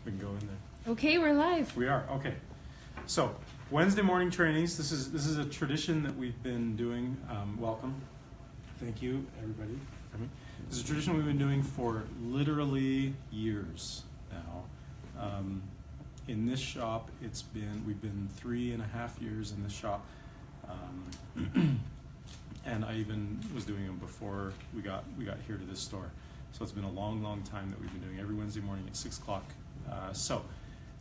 We can go in there. Okay, we're live. We are, okay. So, Wednesday morning trainings. This is a tradition that we've been doing. Welcome. Thank you, everybody, for coming. This is a tradition we've been doing for literally years now. In this shop, we've been 3.5 years in this shop. And I even was doing them before we got here to this store. So it's been a long, long time that we've been doing every Wednesday morning at 6 o'clock. So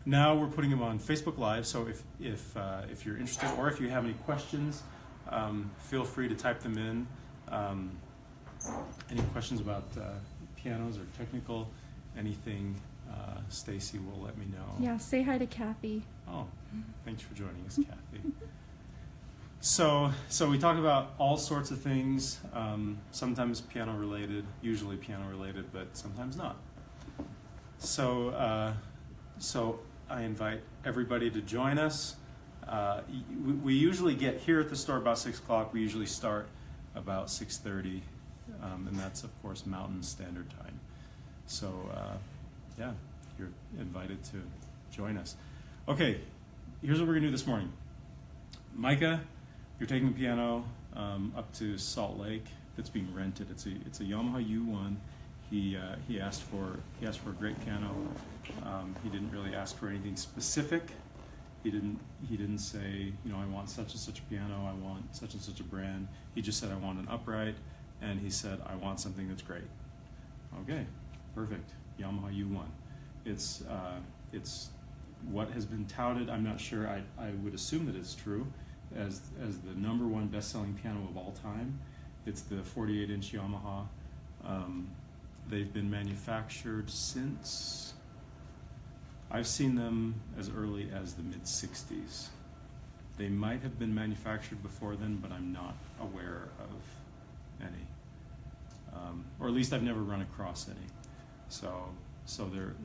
now we're putting them on Facebook Live. So if you're interested, or if you have any questions, feel free to type them in. Any questions about pianos or technical, anything, Stacy will let me know. Yeah, say hi to Kathy. Oh, thanks for joining us, Kathy. So we talk about all sorts of things, sometimes piano related, usually piano related, but sometimes not. So I invite everybody to join us. We usually get here at the store about 6 o'clock. We usually start about 6:30, and that's of course Mountain Standard Time. So yeah, you're invited to join us. Okay, here's what we're gonna do this morning. Micah, you're taking the piano up to Salt Lake. That's being rented. It's a Yamaha U1. He asked for a great piano. He didn't really ask for anything specific. He didn't say, I want such and such a piano. I want such and such a brand. He just said, I want an upright, and he said, I want something that's great. Okay, perfect. Yamaha U1. It's what has been touted. I'm not sure. I would assume that it's true. As the #1 best-selling piano of all time. It's the 48-inch Yamaha. They've been manufactured since, I've seen them as early as the mid-60s. They might have been manufactured before then, but I'm not aware of any. Or at least I've never run across any. So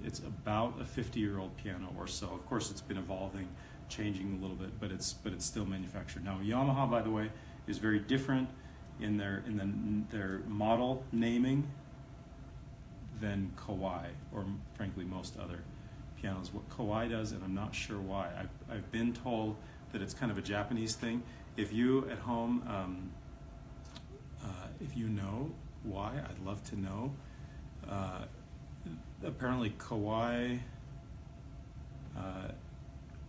it's about a 50-year-old piano or so. Of course, it's been evolving, changing a little bit, but it's still manufactured. Now, Yamaha, by the way, is very different in their model naming than Kawai, or frankly most other pianos. What Kawai does, and I'm not sure why, I've been told that it's kind of a Japanese thing. If you at home, if you know why, I'd love to know. Apparently Kawai,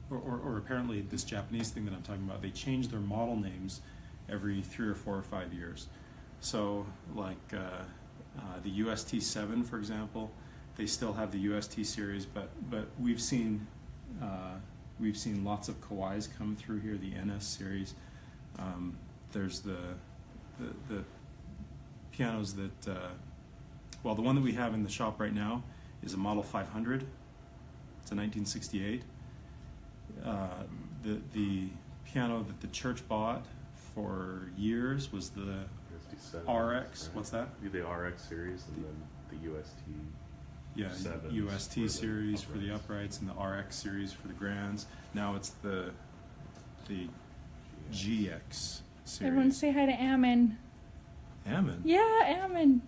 or apparently this Japanese thing that I'm talking about, they change their model names every 3 or 4 or 5 years. So like the UST7, for example, they still have the UST series, but we've seen lots of Kawais come through here. The NS series. There's the pianos that the one that we have in the shop right now is a Model 500. It's a 1968. The piano that the church bought for years was the UST7, RX. right? What's that? The RX series and then the UST. Yeah, 7s UST series for the uprights. uprights and the RX series for the grands. Now it's the GX series. Everyone say hi to Ammon. Ammon? Yeah, Ammon.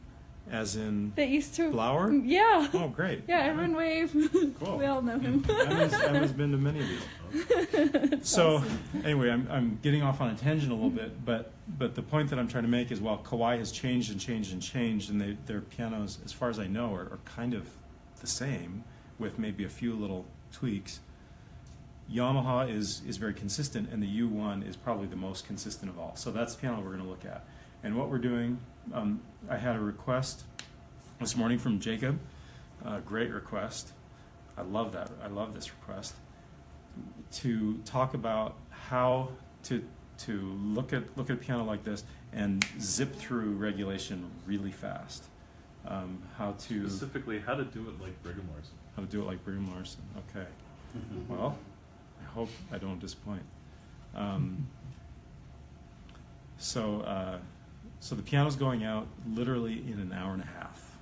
As in That used to... flower? Yeah. Oh, great. Yeah, everyone wave. Cool. We all know him. Emma's been to many of these. So awesome. anyway, I'm getting off on a tangent a little bit, but the point that I'm trying to make is while Kawai has changed and changed and changed, and their pianos, as far as I know, are kind of the same with maybe a few little tweaks. Yamaha is very consistent, and the U1 is probably the most consistent of all. So that's the piano we're going to look at. And what we're doing, I had a request this morning from Jacob, a great request. I love that. I love this request, to talk about how to look at a piano like this and zip through regulation really fast. How to Specifically, how to do it like Brigham Larson. How to do it like Brigham Larson. Okay. Well, I hope I don't disappoint. So the piano's going out literally in an hour and a half.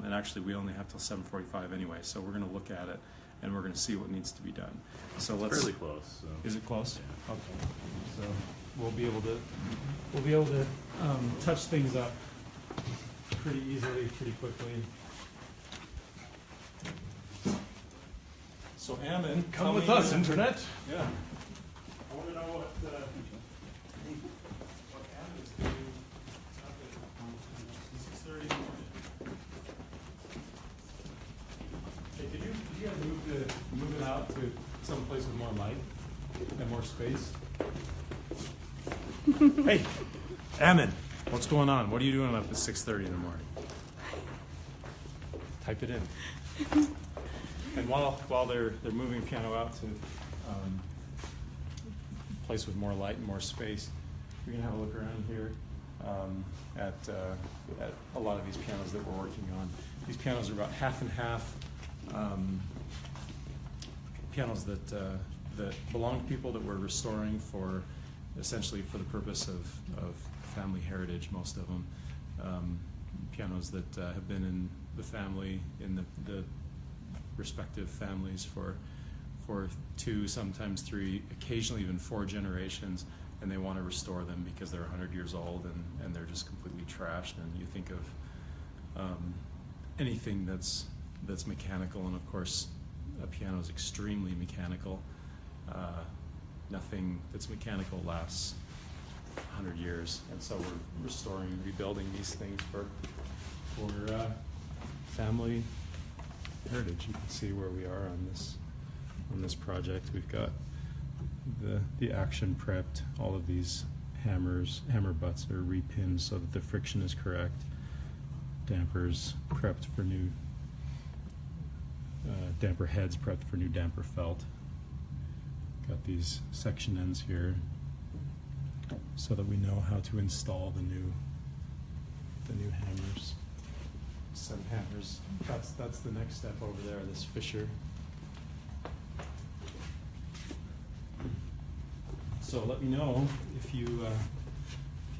And actually, we only have till 7:45 anyway. So we're going to look at it, and we're going to see what needs to be done. So It's let's. fairly close. So. Is it close? Yeah. Okay. So we'll be able to touch things up pretty easily, pretty quickly. So Ammon, Come with us, Internet. Yeah. I want to know what Ammon is doing up at 6:30 in the morning. Hey, did you guys move it out to some place with more light and more space? Hey, Ammon, what's going on? What are you doing up at 6:30 in the morning? Type it in. And while they're moving the piano out to a place with more light and more space, we can have a look around here at a lot of these pianos that we're working on. These pianos are about half and half pianos that belong to people that we're restoring for essentially for the purpose of family heritage. Most of them pianos that have been in the family in the respective families for 2, sometimes 3, occasionally even 4 generations, and they want to restore them because they're 100 years old and they're just completely trashed. And you think of anything that's mechanical, and of course a piano is extremely mechanical. Nothing that's mechanical lasts 100 years, and so we're restoring and rebuilding these things for family heritage. You can see where we are on this project. We've got the action prepped. All of these hammer butts are repinned so that the friction is correct. Dampers prepped for new damper heads prepped for new damper felt. Got these section ends here so that we know how to install the new hammers. Set hammers. That's the next step over there, this fisher. So let me know if you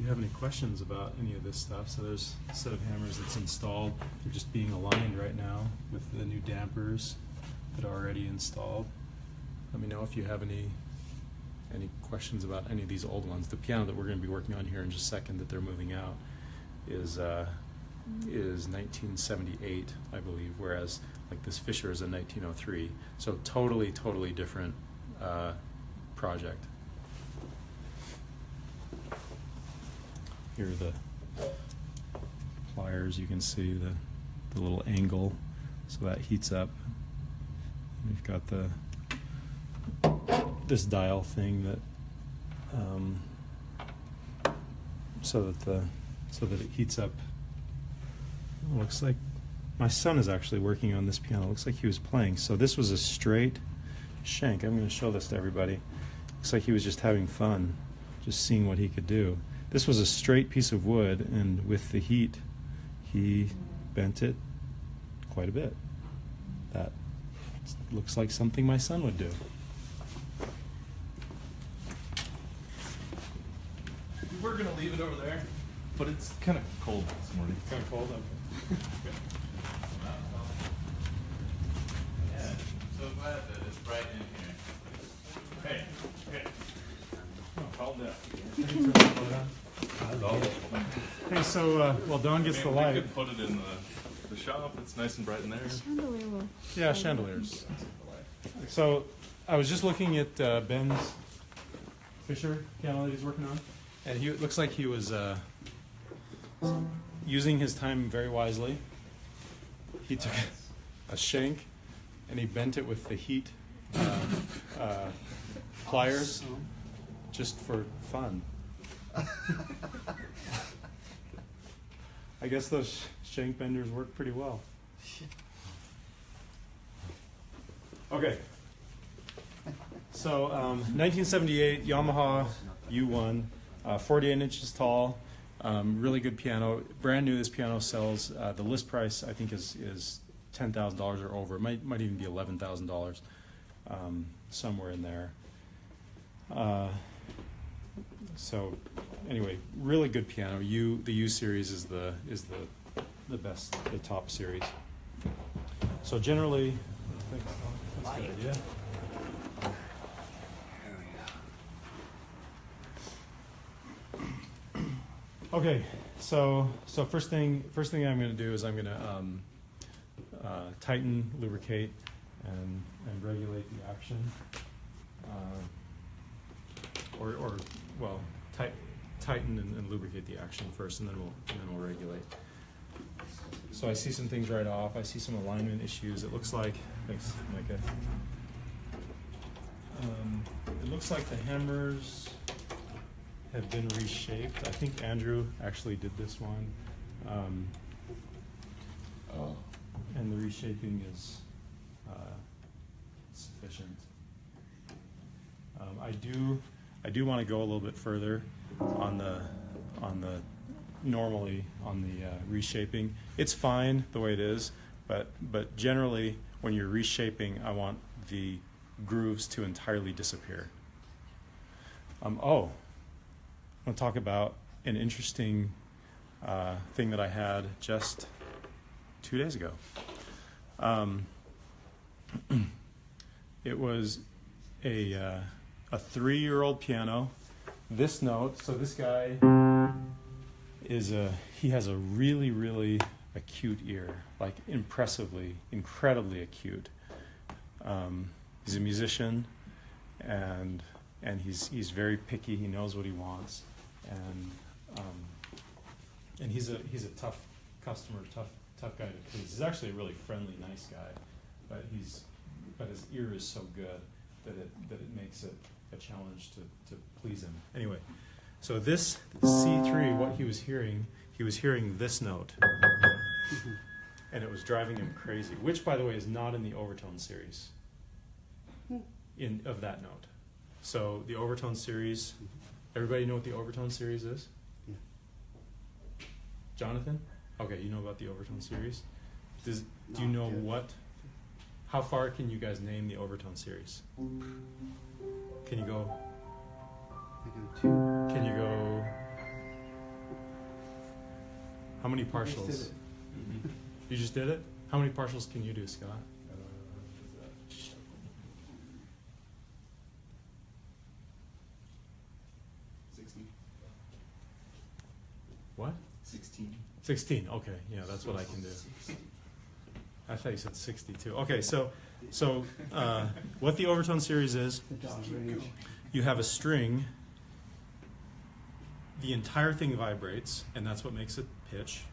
have any questions about any of this stuff. So there's a set of hammers that's installed. They're just being aligned right now with the new dampers that are already installed. Let me know if you have any questions about any of these old ones. The piano that we're going to be working on here in just a second that they're moving out is 1978, I believe, whereas like this Fisher is a 1903. So totally different project. Here are the pliers. You can see the little angle, so that heats up. We've got this dial thing that so that it heats up. It looks like my son is actually working on this piano. It looks like he was playing. So this was a straight shank. I'm going to show this to everybody. Looks like he was just having fun, just seeing what he could do. This was a straight piece of wood, and with the heat, he bent it quite a bit. That looks like something my son would do. We're going to leave it over there, but it's kind of cold this morning. Kind of cold, okay. Yeah, I'm so glad that it's bright in here. Hey. Oh, calm down. Hey, so while Dawn gets the We light. could put it in the shop. It's nice and bright in there. Chandelier will. Yeah, chandeliers. So I was just looking at Ben's Fisher piano that he's working on, and it looks like he was using his time very wisely. He took a shank and he bent it with the heat pliers just for fun. I guess those shank benders work pretty well. Okay. So 1978 Yamaha U1, 48 inches tall, really good piano. Brand new, this piano sells. The list price I think is $10,000 or over. It might even be $11,000, somewhere in there. So anyway, really good piano. The U series is the best, the top series. So generally, I think that's a good idea. Okay, so first thing I'm going to do is I'm going to tighten, lubricate, and regulate the action, or well, tighten and lubricate the action first, and then we'll regulate. So I see some things right off. I see some alignment issues. It looks like, thanks, Micah. It looks like the hammers have been reshaped. I think Andrew actually did this one. And the reshaping is sufficient. I do want to go a little bit further on the reshaping. It's fine the way it is, but generally when you're reshaping, I want the grooves to entirely disappear. I want to talk about an interesting thing that I had just 2 days ago. It was a 3-year-old piano. This note. So this guy he has a really, really acute ear, like incredibly acute. He's a musician, and he's very picky. He knows what he wants, and he's a tough customer, tough guy to please. He's actually a really friendly, nice guy, but his ear is so good that it makes it a challenge to please him. Anyway, so this C3, what he was hearing this note, and it was driving him crazy. Which, by the way, is not in the overtone series. Of that note. So the overtone series. Everybody know what the overtone series is? Yeah. Jonathan? Okay, you know about the overtone series. Do you know how far can you guys name the overtone series? Can you go? I go 2. Can you go? How many partials? You just did it? How many partials can you do, Scott? 16. What? 16. 16. Okay, yeah, that's what I can do. I thought you said 62. Okay, so what the overtone series is, you have a string, the entire thing vibrates, and that's what makes it pitch,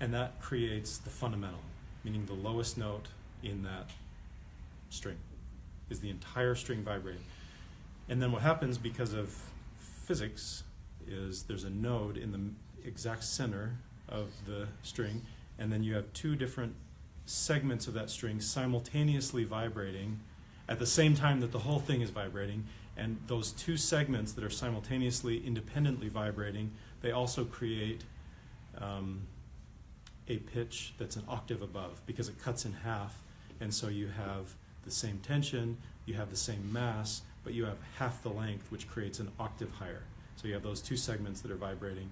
and that creates the fundamental, meaning the lowest note in that string is the entire string vibrating. And then what happens because of physics is there's a node in the exact center of the string, and then you have 2 different segments of that string simultaneously vibrating at the same time that the whole thing is vibrating. And those 2 segments that are simultaneously independently vibrating, they also create a pitch that's an octave above because it cuts in half. And so you have the same tension, you have the same mass, but you have half the length, which creates an octave higher. So you have those 2 segments that are vibrating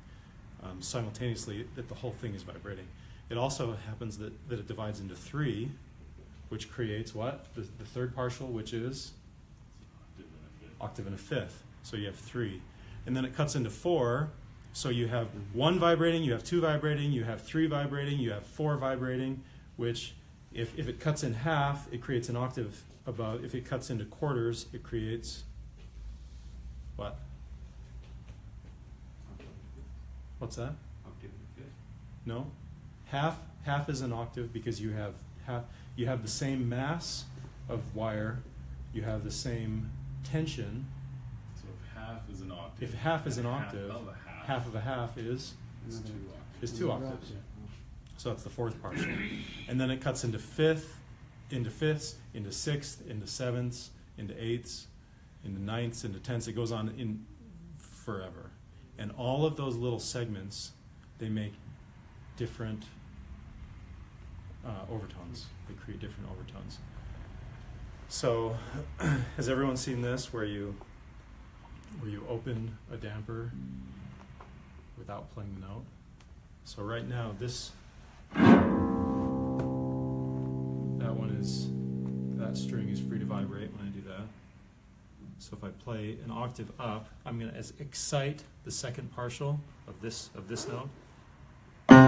simultaneously, that the whole thing is vibrating. It also happens that it divides into 3, which creates what? The third partial, which is? Octave and a fifth. So you have 3. And then it cuts into 4, so you have 1 vibrating, you have 2 vibrating, you have 3 vibrating, you have 4 vibrating, which if it cuts in half, it creates an octave above. If it cuts into quarters, it creates what? What's that? Octave and fifth. No? Half is an octave because you have the same mass of wire, you have the same tension. So if half is an octave. If half is an then octave, half of a half half of a half is 2 octaves. 2 octaves. So that's the 4th partial. And then it cuts into fifths, into 6th, into 7ths, into 8ths, into 9ths, into 10ths. It goes on in forever. And all of those little segments, they make different overtones. They create different overtones. So, has everyone seen this where you open a damper without playing the note? So right now, that string is free to vibrate when I do that. So if I play an octave up, I'm going to excite the second partial of this note. Hear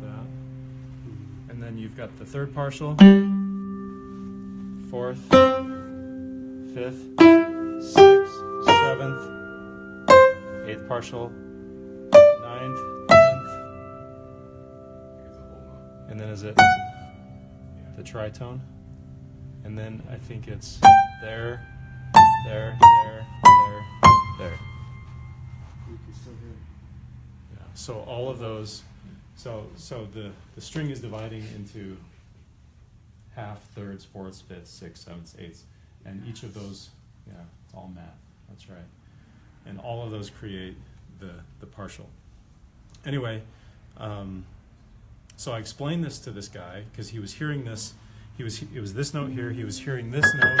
that? And then you've got the third partial, fourth, fifth, sixth, seventh, eighth partial, ninth, 10th, and then is it the tritone? And then I think it's there, there, there, there, there. You can still hear it. Yeah. So all of those, so the string is dividing into half, thirds, fourths, fifths, sixths, sevenths, eighths, and each of those, yeah, it's all math. That's right. And all of those create the partial. Anyway, so I explained this to this guy because he was hearing this. It was this note here. He was hearing this note,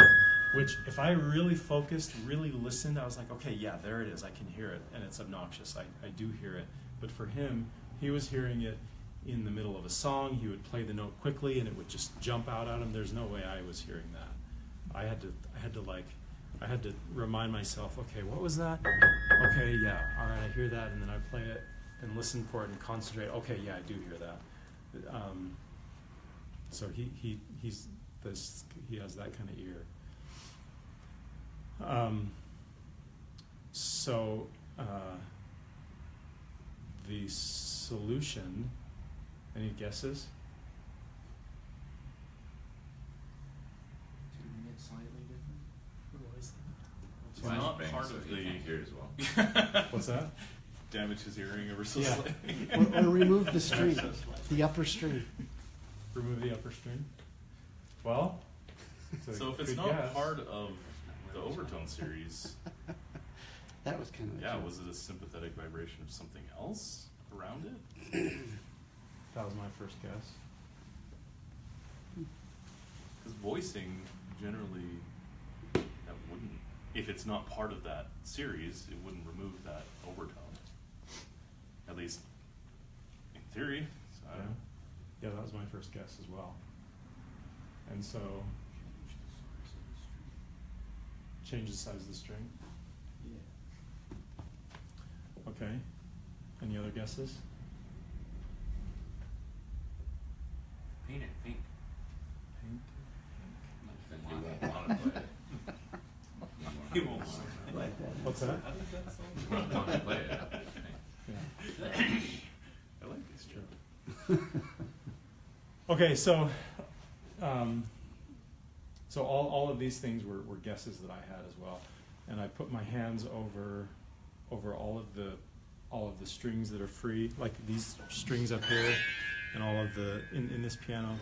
which if I really focused, really listened, I was like, okay, yeah, there it is. I can hear it, and it's obnoxious. I do hear it. But for him, he was hearing it in the middle of a song. He would play the note quickly, and it would just jump out at him. There's no way I was hearing that. I had to remind myself, okay, what was that? Okay, yeah, all right, I hear that, and then I play it and listen for it and concentrate. Okay, yeah, I do hear that. So he has that kind of ear. The solution. Any guesses? Tuning it slightly different. It's Well, not flashbang, part so of you the- can't hear it as well. What's that? Damage his hearing ever so Yeah. slightly. Or remove the string, the upper string. Remove the upper string. Well, it's a So if it's good not guess. part of the overtone series, That was kind of. yeah, was it a sympathetic vibration of something else around it? That was my first guess. Because voicing generally, that wouldn't, if it's not part of that series, it wouldn't remove that overtone. At least in theory. So I don't, Yeah, that was my first guess as well. And so, change the size of the string. Okay. Any other guesses? Paint it pink. Pink. Then you won't want to play it. he won't want Like that. What's that? How does that sound? You won't want to play it. Yeah, I like it's true. Okay, so all of these things were guesses that I had as well, and I put my hands over all of the strings that are free, like these strings up here, and all of the in this piano,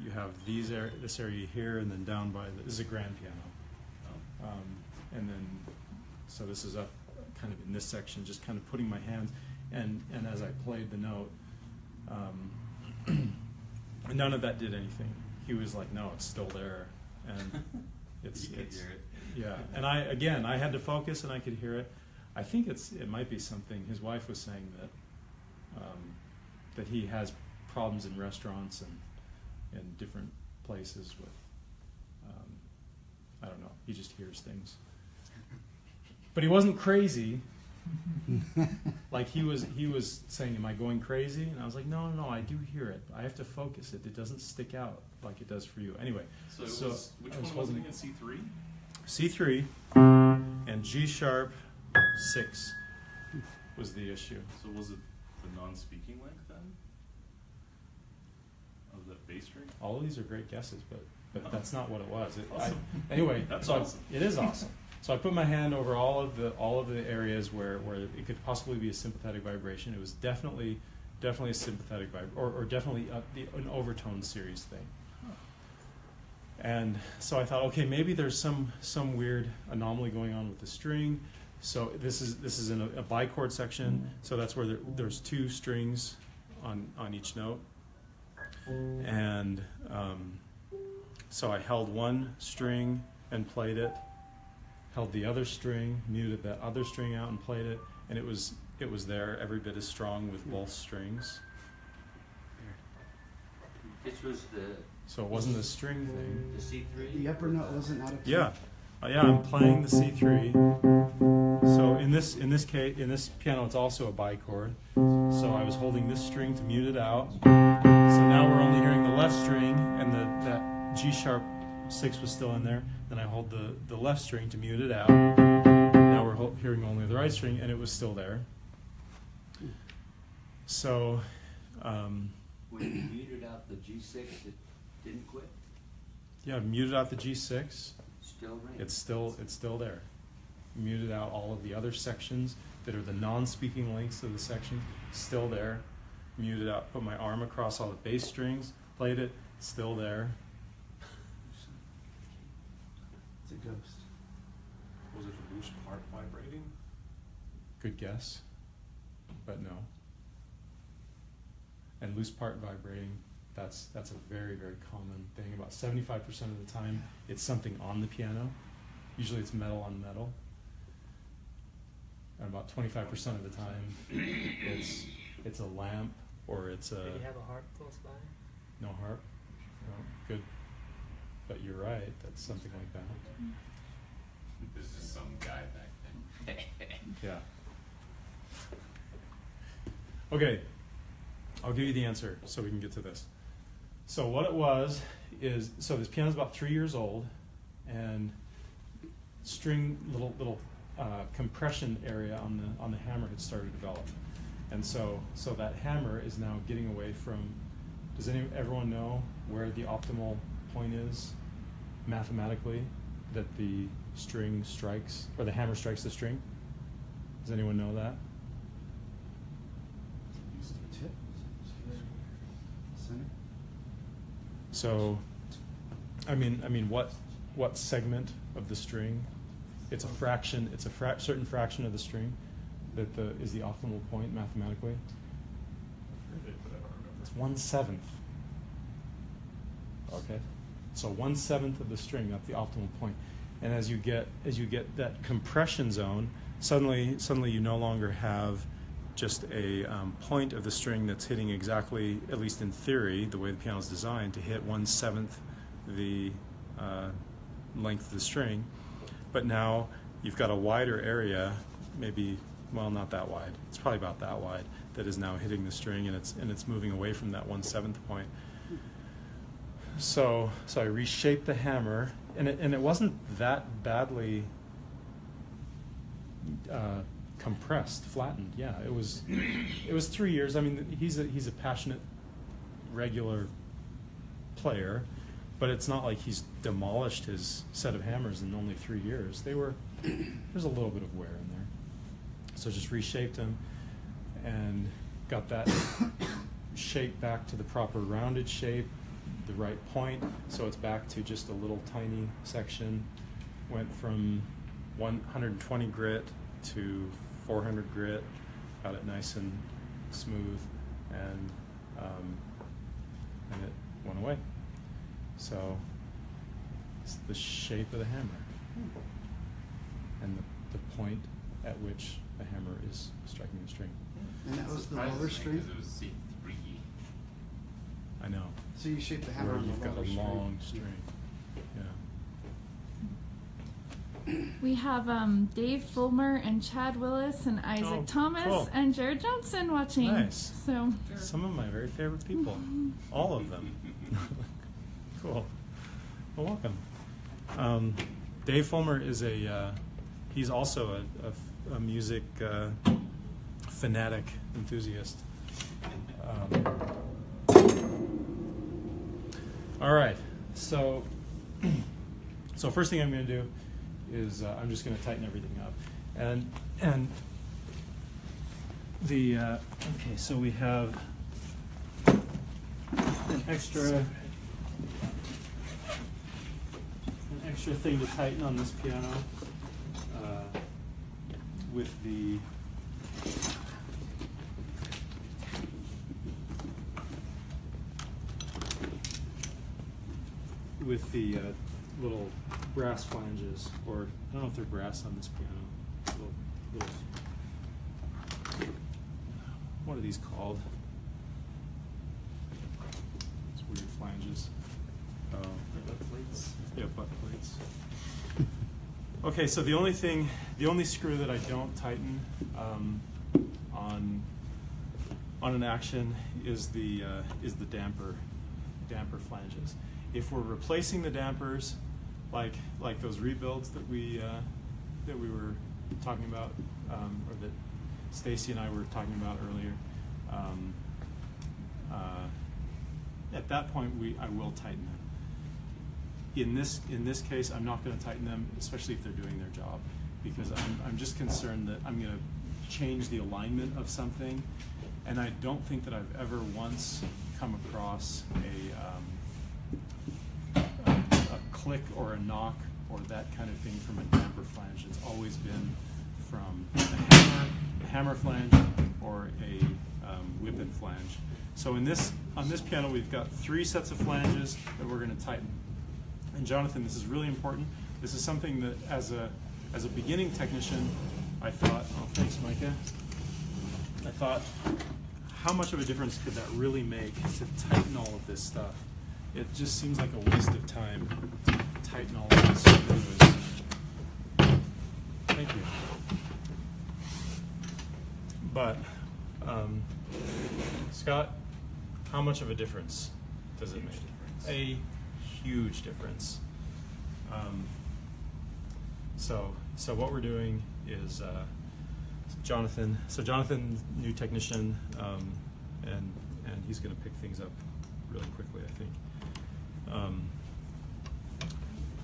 you have this area here, and then down by this is a grand piano, and then so this is up kind of in this section, just kind of putting my hands, and as I played the note. None of that did anything. He was like, "No, it's still there," and it's You can hear it. Yeah. And I had to focus, and I could hear it. I think it might be something. His wife was saying that he has problems in restaurants and in different places with. I don't know. He just hears things. But he wasn't crazy. Like he was saying, "Am I going crazy?" And I was like, "No, I do hear it. I have to focus it. It doesn't stick out like it does for you." Anyway, So it was, which one was it again? C3? C3 and G sharp 6 was the issue. So was it the non-speaking length then? Of that bass string? All of these are great guesses, but that's not what it was. Awesome. Anyway, That's so awesome. it is awesome. So I put my hand over all of the areas where it could possibly be a sympathetic vibration. It was definitely a sympathetic or definitely an overtone series thing. And so I thought, okay, maybe there's some weird anomaly going on with the string. So this is in a bichord section. So that's where there's two strings on each note. And so I held one string and played it. Held the other string, muted that other string out, and played it, and it was there every bit as strong with both strings. This was So it wasn't a string thing. the C3? The upper note wasn't out of key. Yeah, I'm playing the C3. So in this case, in this piano, it's also a bichord. So I was holding this string to mute it out. So now we're only hearing left string, and that G sharp 6 was still in there. Then I hold the left string to mute it out. Now we're hearing only the right string, and it was still there. So, When you muted out the G6, it didn't quit? yeah, I've muted out the G6. Still rings? It's still there. Muted out all of the other sections that are the non-speaking links of the section. Still there. Muted out. Put my arm across all the bass strings. Played it. Still there. It's a ghost. Was it a loose part vibrating? Good guess, but no. And loose part vibrating. That's a very, very common thing. About 75% of the time, it's something on the piano. Usually it's metal on metal. And about 25% of the time, it's a lamp or it's a... Did you have a harp close by? No harp? No, good. But you're right, that's something like that. This is some guy back then. Yeah. Okay, I'll give you the answer so we can get to this. So what it was is, so this piano's about 3 years old, and string little compression area on the hammer had started to develop, and so that hammer is now getting away from. Does everyone know where the optimal point is mathematically that the string strikes, or the hammer strikes the string? Does anyone know that? Tip. Center. So, I mean, what segment of the string? It's a fraction. It's a certain fraction of the string that is the optimal point mathematically. It's 1/7. Okay, so 1/7 of the string. That's the optimal point. And as you get that compression zone, suddenly you no longer have just a point of the string that's hitting exactly, at least in theory, the way the piano is designed, to hit 1/7 the length of the string. But now you've got a wider area, maybe, well, not that wide. It's probably about that wide, that is now hitting the string, and it's moving away from that 1/7 point. So I reshaped the hammer, and it wasn't that badly compressed, flattened. Yeah, it was 3 years. I mean, he's a passionate, regular player, but it's not like he's demolished his set of hammers in only 3 years. There's a little bit of wear in there. So just reshaped him and got that shape back to the proper rounded shape, the right point. So it's back to just a little tiny section. Went from 120 grit to 400 grit, got it nice and smooth, and it went away. So it's the shape of the hammer and the point at which the hammer is striking the string. And that was the lower string? Because it was C3. I know. So you shaped the hammer Where on the you've got lower a string. long string. Yeah. We have Dave Fulmer and Chad Willis and Isaac Oh, Thomas cool. and Jared Johnson watching. Nice. So Some of my very favorite people. All of them. Cool. Well, welcome. Dave Fulmer is he's also a music fanatic enthusiast. All right. So first thing I'm going to do is I'm just going to tighten everything up, and the okay. So we have an extra thing to tighten on this piano with the little brass flanges, or I don't know if they're brass on this piano. Little, what are these called? It's weird flanges. Butt plates. Yeah, butt plates. Okay, so the only screw that I don't tighten on an action is the damper, damper flanges. If we're replacing the dampers, like those rebuilds that we were talking about, or that Stacy and I were talking about earlier, at that point I will tighten them. In this case, I'm not going to tighten them, especially if they're doing their job, because I'm just concerned that I'm going to change the alignment of something, and I don't think that I've ever once come across a click or a knock or that kind of thing from a damper flange. It's always been from a hammer flange or a whip-in flange. So on this piano, we've got 3 sets of flanges that we're going to tighten. And Jonathan, this is really important. This is something that, as a beginning technician, I thought, oh, thanks, Micah. I thought, how much of a difference could that really make to tighten all of this stuff? It just seems like a waste of time to tighten all of these screws. Thank you. But, Scott, how much of a difference does it make? A huge difference. So what we're doing is Jonathan, new technician, and he's going to pick things up really quickly, I think.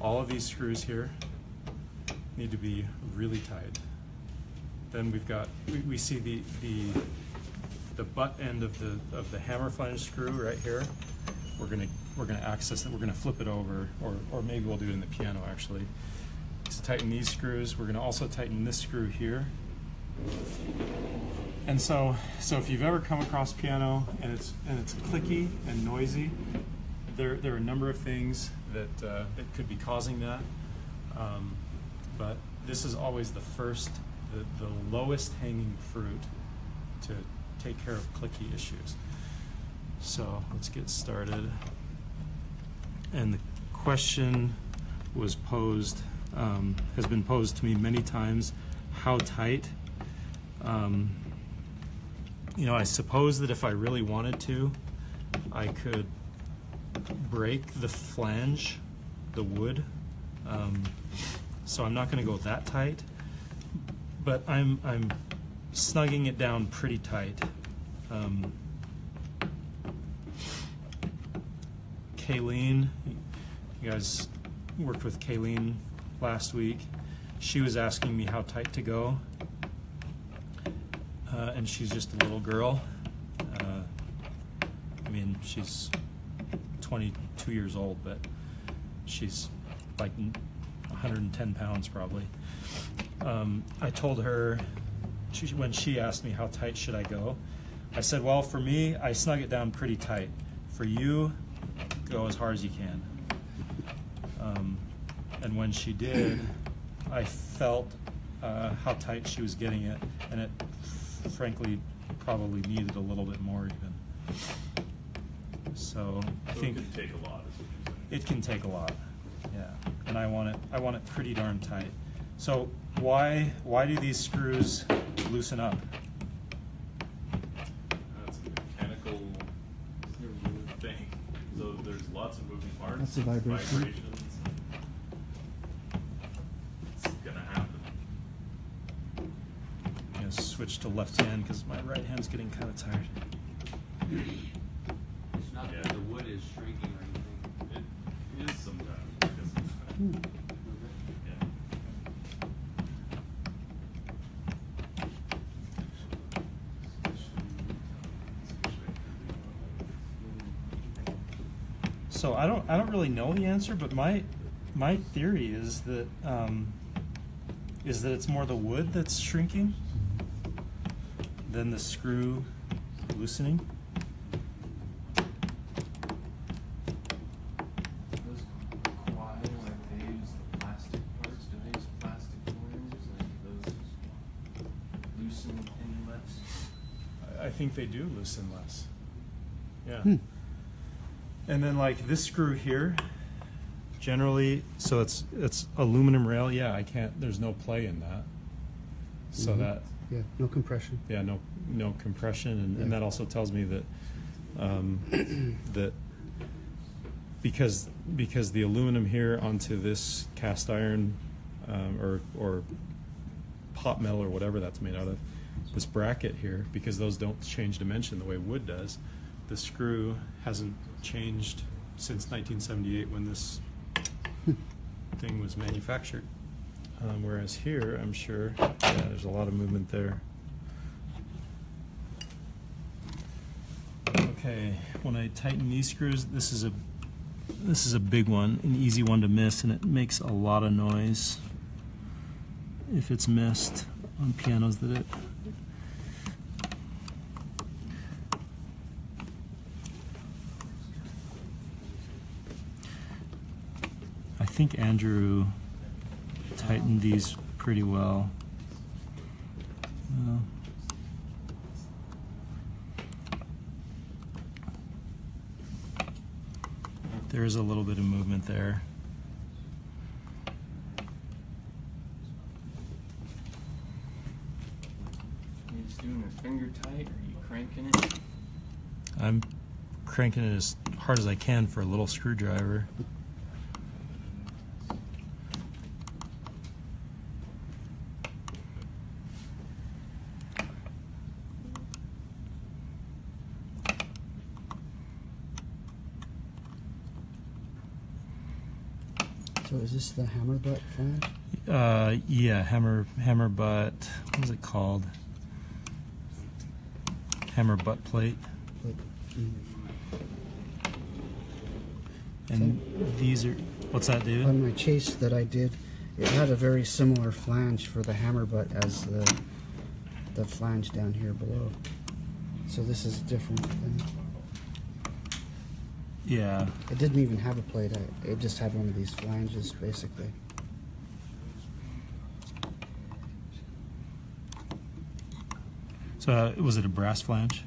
All of these screws here need to be really tight. Then we see the butt end of the hammer flange screw right here. We're gonna access it. We're gonna flip it over, or maybe we'll do it in the piano actually. To tighten these screws, we're gonna also tighten this screw here. And so if you've ever come across piano and it's clicky and noisy, there are a number of things that could be causing that. But this is always the lowest hanging fruit to take care of clicky issues. So let's get started. And the question was posed, has been posed to me many times, how tight? I suppose that if I really wanted to, I could break the flange, the wood. So I'm not going to go that tight, but I'm snugging it down pretty tight. Kayleen, you guys worked with Kayleen last week. She was asking me how tight to go, and she's just a little girl. She's 22 years old, but she's like 110 pounds probably. I told her, when she asked me how tight should I go, I said, well, for me, I snug it down pretty tight. For you, go as hard as you can. And when she did, I felt how tight she was getting it, and it frankly probably needed a little bit more even. So I think it can take a lot, is what you're saying. it can take a lot, yeah. And I want it pretty darn tight. So why do these screws loosen up? That's a mechanical thing. So there's lots of moving parts. That's a vibration. Vibrations. It's gonna happen. I'm gonna switch to left hand because my right hand's getting kind of tired. It's not Yeah. that the wood is shrinking or anything. It is sometimes. Because yeah. So I don't really know the answer, but my theory is that it's more the wood that's shrinking than the screw loosening. Those coils, like they use the plastic parts, do they use plastic flanges? Like those loosen any less? I think they do loosen less. Yeah. And then like this screw here, generally, so it's aluminum rail. Yeah, I can't. There's no play in that. So that. Yeah, no compression. Yeah, no compression, and that also tells me that that because the aluminum here onto this cast iron or hot metal or whatever that's made out of, this bracket here, because those don't change dimension the way wood does, the screw hasn't changed since 1978 when this thing was manufactured. Whereas here, I'm sure, yeah, there's a lot of movement there. Okay, when I tighten these screws, this is a big one, an easy one to miss, and it makes a lot of noise if it's missed on pianos that it. I think Andrew tightened these pretty well. There is a little bit of movement there. You just doing a finger tight, or are you cranking it? I'm cranking it as hard as I can for a little screwdriver. So is this the hammer butt flange? Yeah, hammer butt. What is it called? Hammer butt plate. And these are. What's that, David? On my chase that I did, it had a very similar flange for the hammer butt as the flange down here below. So this is different than. Yeah. It didn't even have a plate. It just had one of these flanges, basically. So was it a brass flange?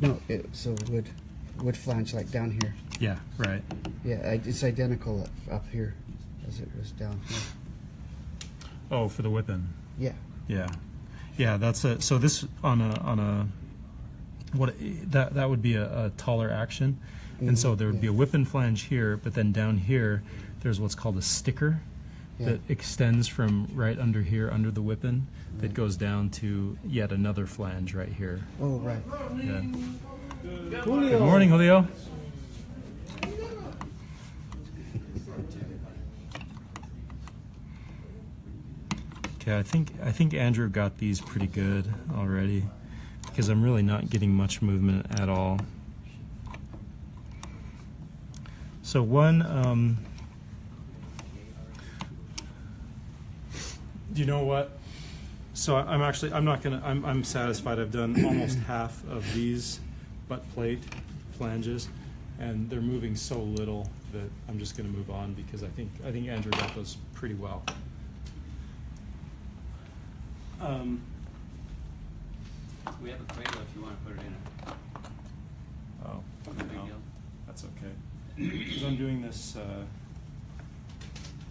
No, it's a wood flange like down here. Yeah, right. Yeah, it's identical up here as it was down here. Oh, for the whipping. Yeah. Yeah, yeah. That's a. So this on a what that would be a taller action, and so there would be a whipping flange here, but then down here there's what's called a sticker that extends from right under here under the whipping that goes down to yet another flange right here. Oh, right. Yeah. Good morning, Julio. Okay, I think Andrew got these pretty good already, because I'm really not getting much movement at all. So one, you know what? So I'm satisfied. I've done almost half of these butt plate flanges, and they're moving so little that I'm just going to move on, because I think Andrew got those pretty well. We have a cradle if you want to put it in it. Oh, No big no, deal. that's okay. Because I'm doing this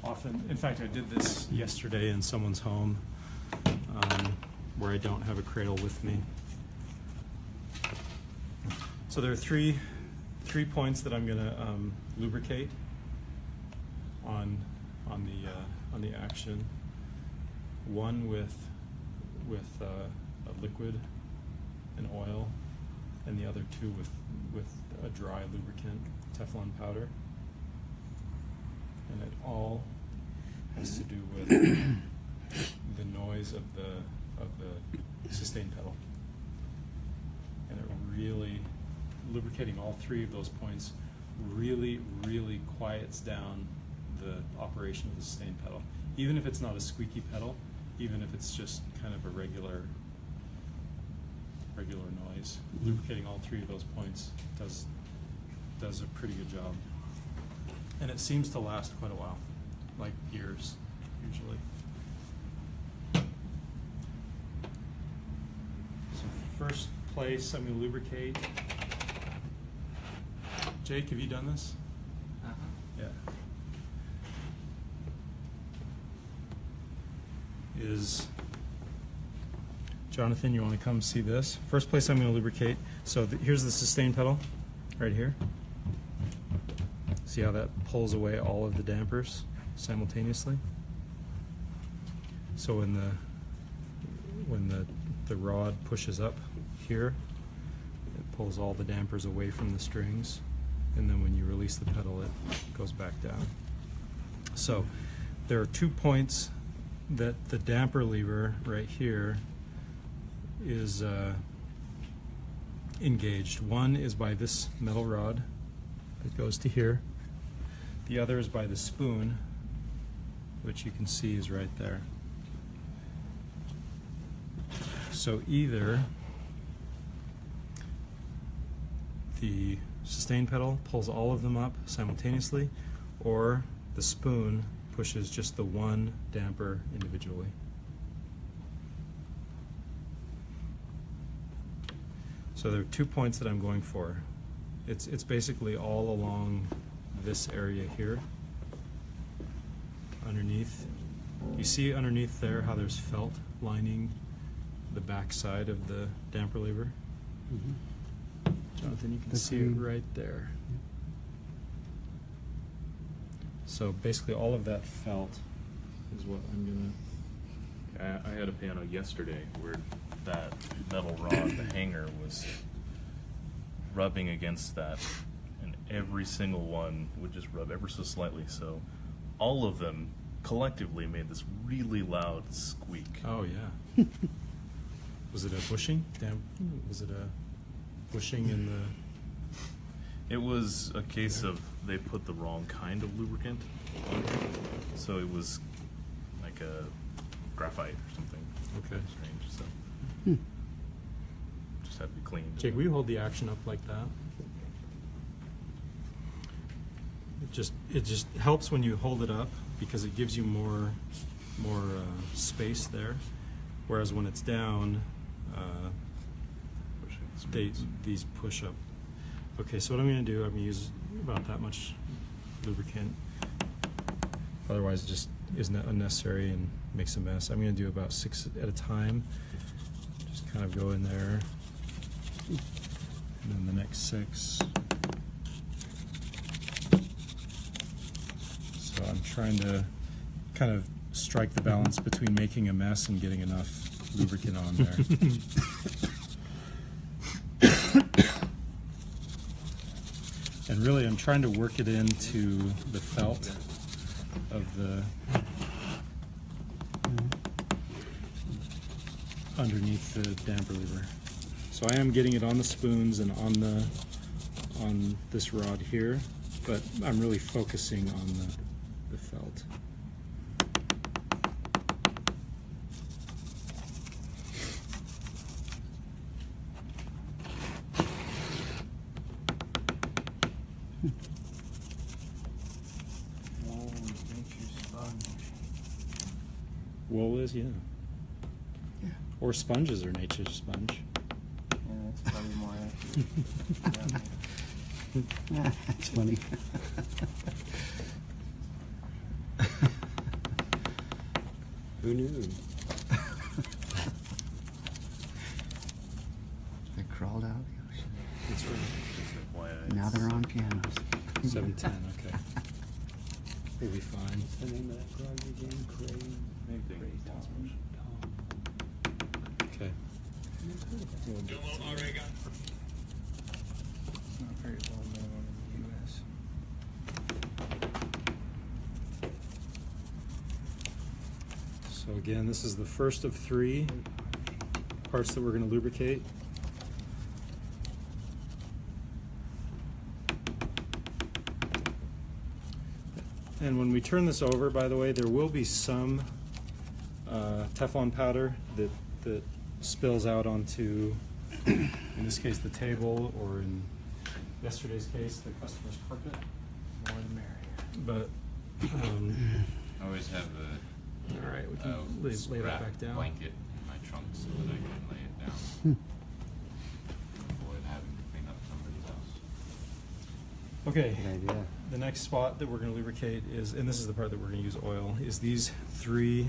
often. In fact, I did this yesterday in someone's home where I don't have a cradle with me. So there are three points that I'm going to lubricate on the action. One with a liquid and oil, and the other two with a dry lubricant, Teflon powder. And it all has to do with the noise of the sustain pedal. And it really, lubricating all three of those points really, really quiets down the operation of the sustain pedal. Even if it's not a squeaky pedal, even if it's just kind of a regular noise, lubricating all three of those points does a pretty good job. And it seems to last quite a while, like years, usually. So first place, I'm going to lubricate. Jake, have you done this? Uh-huh. Yeah. Is Jonathan, you want to come see this? First place I'm going to lubricate. So here's the sustain pedal, right here. See how that pulls away all of the dampers simultaneously? So when the rod pushes up here, it pulls all the dampers away from the strings, and then when you release the pedal, it goes back down. So there are 2 points that the damper lever right here is engaged. One is by this metal rod that goes to here. The other is by the spoon, which you can see is right there. So either the sustain pedal pulls all of them up simultaneously, or the spoon pushes just the one damper individually. So there are 2 points that I'm going for. It's basically all along this area here, underneath. You see underneath there how there's felt lining the back side of the damper lever? Mm-hmm. Jonathan, you can see it right there. So basically all of that felt is what I'm gonna... I had a piano yesterday where that metal rod, the hanger, was rubbing against that, and every single one would just rub ever so slightly. So all of them collectively made this really loud squeak. Oh yeah. Was it a bushing? Was it a bushing in the... It was a case of they put the wrong kind of lubricant on it. So it was like a graphite or something. Okay. Strange. So just had to be cleaned. Jake, will you hold the action up like that? It just helps when you hold it up because it gives you more space there. Whereas when it's down, these push up. Okay, so what I'm going to do, I'm going to use about that much lubricant. Otherwise, it just is unnecessary and makes a mess. I'm going to do about 6 at a time. Just kind of go in there, and then the next 6. So I'm trying to kind of strike the balance between making a mess and getting enough lubricant on there. And really, I'm trying to work it into the felt of the underneath the damper lever. So I am getting it on the spoons and on this rod here, but I'm really focusing on the felt. Wool is, yeah. Or sponges are nature's sponge. Yeah, that's probably more accurate. That's funny. Who knew? They crawled out of the ocean. That's right. Just FYI, Now they're on pianos. 710, okay. We'll be fine. What's the name of that garage again? Crane? Okay. It's not very well known in the U.S. So again, this is the first of 3 parts that we're going to lubricate. And when we turn this over, by the way, there will be some Teflon powder that spills out onto, in this case, the table, or in yesterday's case, the customer's carpet. More the merrier. But Always have a all right, we can lay that scrap back down. blanket in my trunk so that I can lay it down. Avoid having to clean up somebody's house. Okay. Good idea. The next spot that we're going to lubricate is, and this is the part that we're going to use oil, is these 3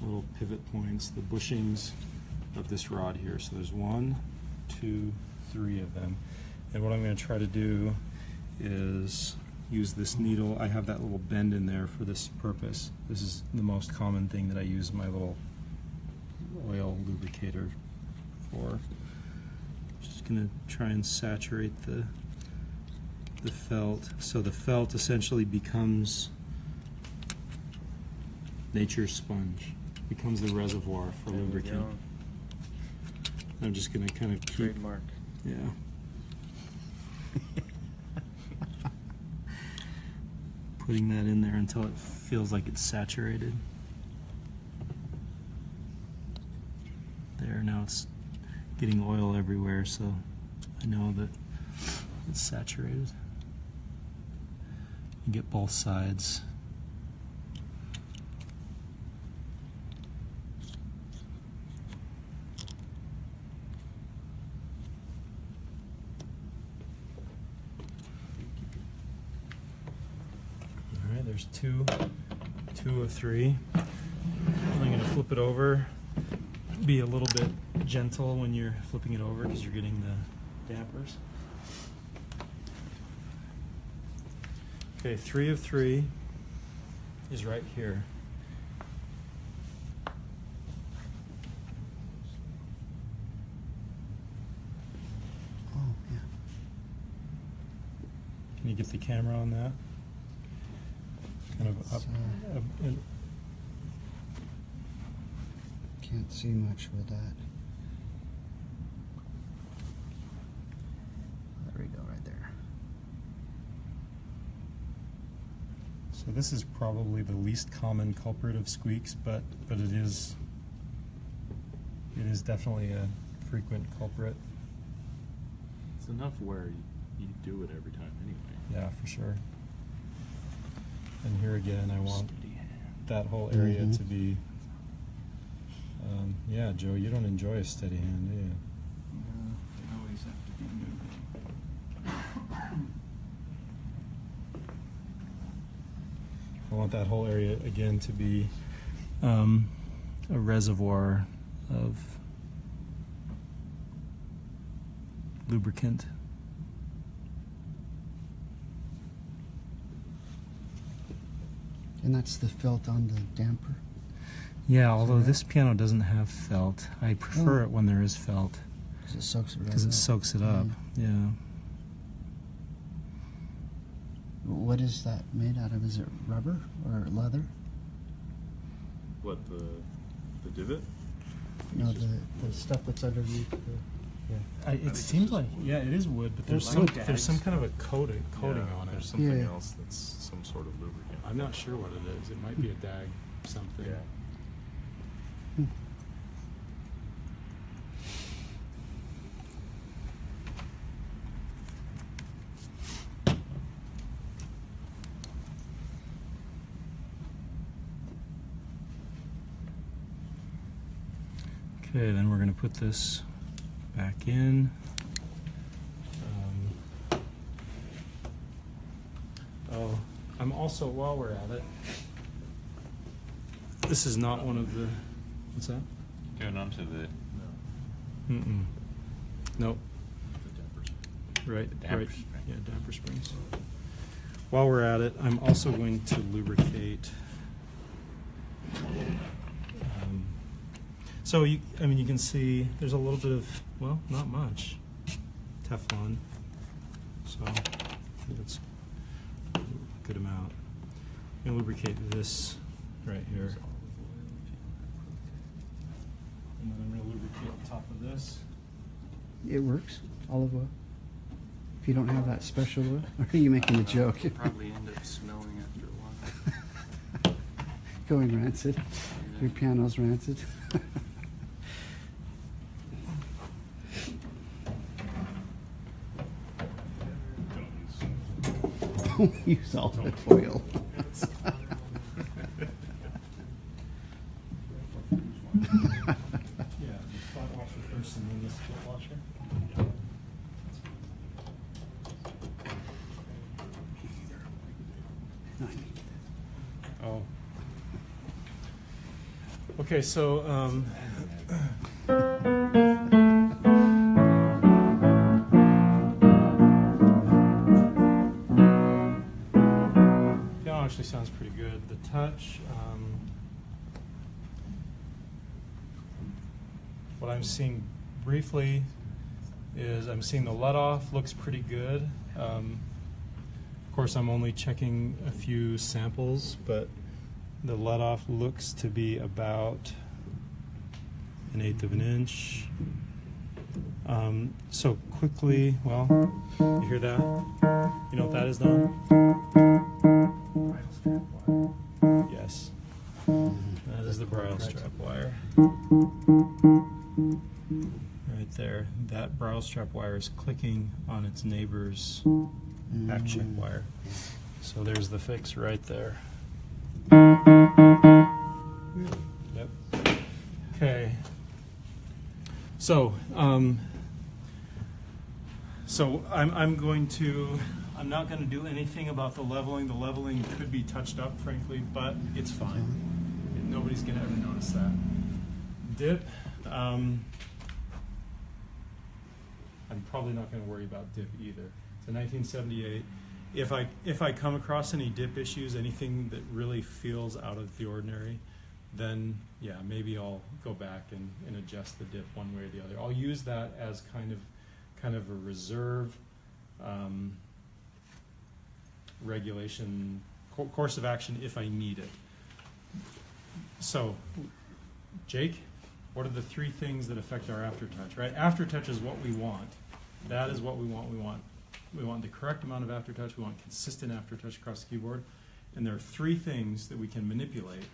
little pivot points, the bushings of this rod here. So there's 1, 2, 3 of them. And what I'm going to try to do is use this needle. I have that little bend in there for this purpose. This is the most common thing that I use my little oil lubricator for. Just gonna try and saturate the felt. So the felt essentially becomes nature's sponge, becomes the reservoir for There we lubricant. go. I'm just gonna kind of keep, Trademark. yeah. Putting that in there until it feels like it's saturated. There, now it's getting oil everywhere, so I know that it's saturated. You get both sides. All right, there's two of three. I'm going to flip it over. Be a little bit gentle when you're flipping it over because you're getting the dampers. Okay, 3 of 3 is right here. Oh, yeah. Can you get the camera on that? Kind of up. So- up Can't see much with that. There we go, right there. So this is probably the least common culprit of squeaks, but it is definitely a frequent culprit. It's enough where you do it every time anyway. Yeah, for sure. And here again, I want that whole area Mhm. to be. Yeah, Joe, you don't enjoy a steady hand, do you? No, they always have to be moving. I want that whole area again to be a reservoir of lubricant. And that's the felt on the damper. Yeah, although this piano doesn't have felt. I prefer Oh. it when there is felt Because it soaks it right because it up. soaks it up. Yeah. What is that made out of? Is it rubber or leather? What, the divot? No, the stuff that's underneath the... It seems like it is wood, but there's some kind of a coating on it. There's something Yeah. else that's some sort of lubricant. I'm not sure what it is. It might be a dag something. Yeah. Okay, then we're going to put this back in. I'm also, while we're at it, this is not one of the, what's that? Going on to the Mm-mm. Nope. Right, damper right. spring. Yeah, damper springs. While we're at it, I'm also going to lubricate. So you can see there's a little bit of, well, not much Teflon. So that's a good amount. I'm gonna lubricate this right here. And then I'm gonna lubricate the top of this. It works, olive oil. If you don't have that special oil, or are you making a joke? Probably end up smelling after a while. Going rancid. Your piano's rancid. Don't use olive oil. Yeah, the flat washer first and then this split washer. Oh. Okay, so touch, what I'm seeing briefly is I'm seeing the let off looks pretty good. Of course, I'm only checking a few samples, but the let off looks to be about 1/8 of an inch. So quickly, well, you hear that? You know what that is, Don? Bridle strap wire. Yes. That is the bridle strap wire. Right there. That bridle strap wire is clicking on its neighbor's back check wire. So there's the fix right there. Yep. Okay. So, I'm not going to do anything about the leveling. The leveling could be touched up, frankly, but it's fine. Nobody's going to ever notice that. Dip. I'm probably not going to worry about dip either. It's a 1978. If I come across any dip issues, anything that really feels out of the ordinary, then yeah, maybe I'll go back and adjust the dip one way or the other. I'll use that as kind of a reserve regulation course of action if I need it. So, Jake, what are the 3 things that affect our aftertouch? Right, aftertouch is what we want. That is what we want. We want the correct amount of aftertouch. We want consistent aftertouch across the keyboard. And there are 3 things that we can manipulate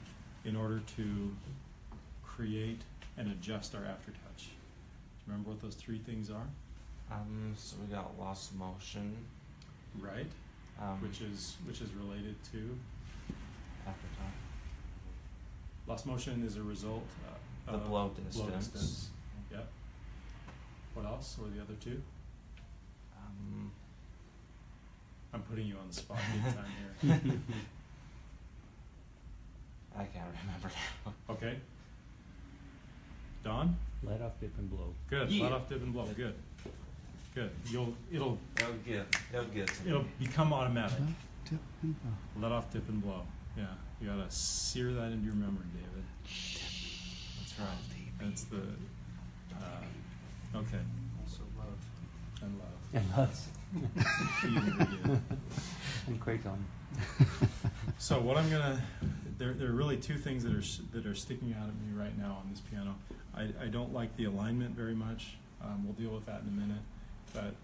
in order to create and adjust our aftertouch. Do you remember what those 3 things are? So we got lost motion. Right. Which is related to Aftertouch. lost motion is a result The of blow blow distance. distance. Yep. What else? What are the other 2? I'm putting you on the spot big time here. I can't remember now. Okay. Don? Let off, dip, and blow. Good. Yeah. Let off, dip, and blow. Good. Good. It'll They'll get to it'll me. become automatic. Tip and blow. Let off, dip, and blow. Yeah. You gotta sear that into your memory, David. That's right. That's the okay. Also love. And love. And lots. Key ingredient. And Kratom. So what I'm gonna, there are really 2 things that are sticking out at me right now on this piano. I don't like the alignment very much. We'll deal with that in a minute. But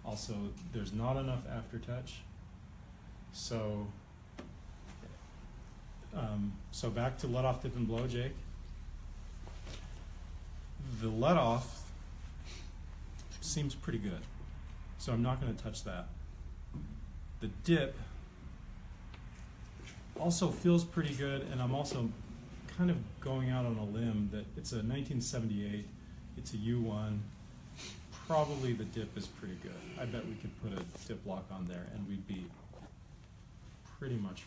also, there's not enough aftertouch. So back to let off, dip, and blow, Jake. The let off seems pretty good, so I'm not going to touch that. The dip also feels pretty good, and I'm also kind of going out on a limb that it's a 1978, it's a U1, probably the dip is pretty good. I bet we could put a dip lock on there and we'd be pretty much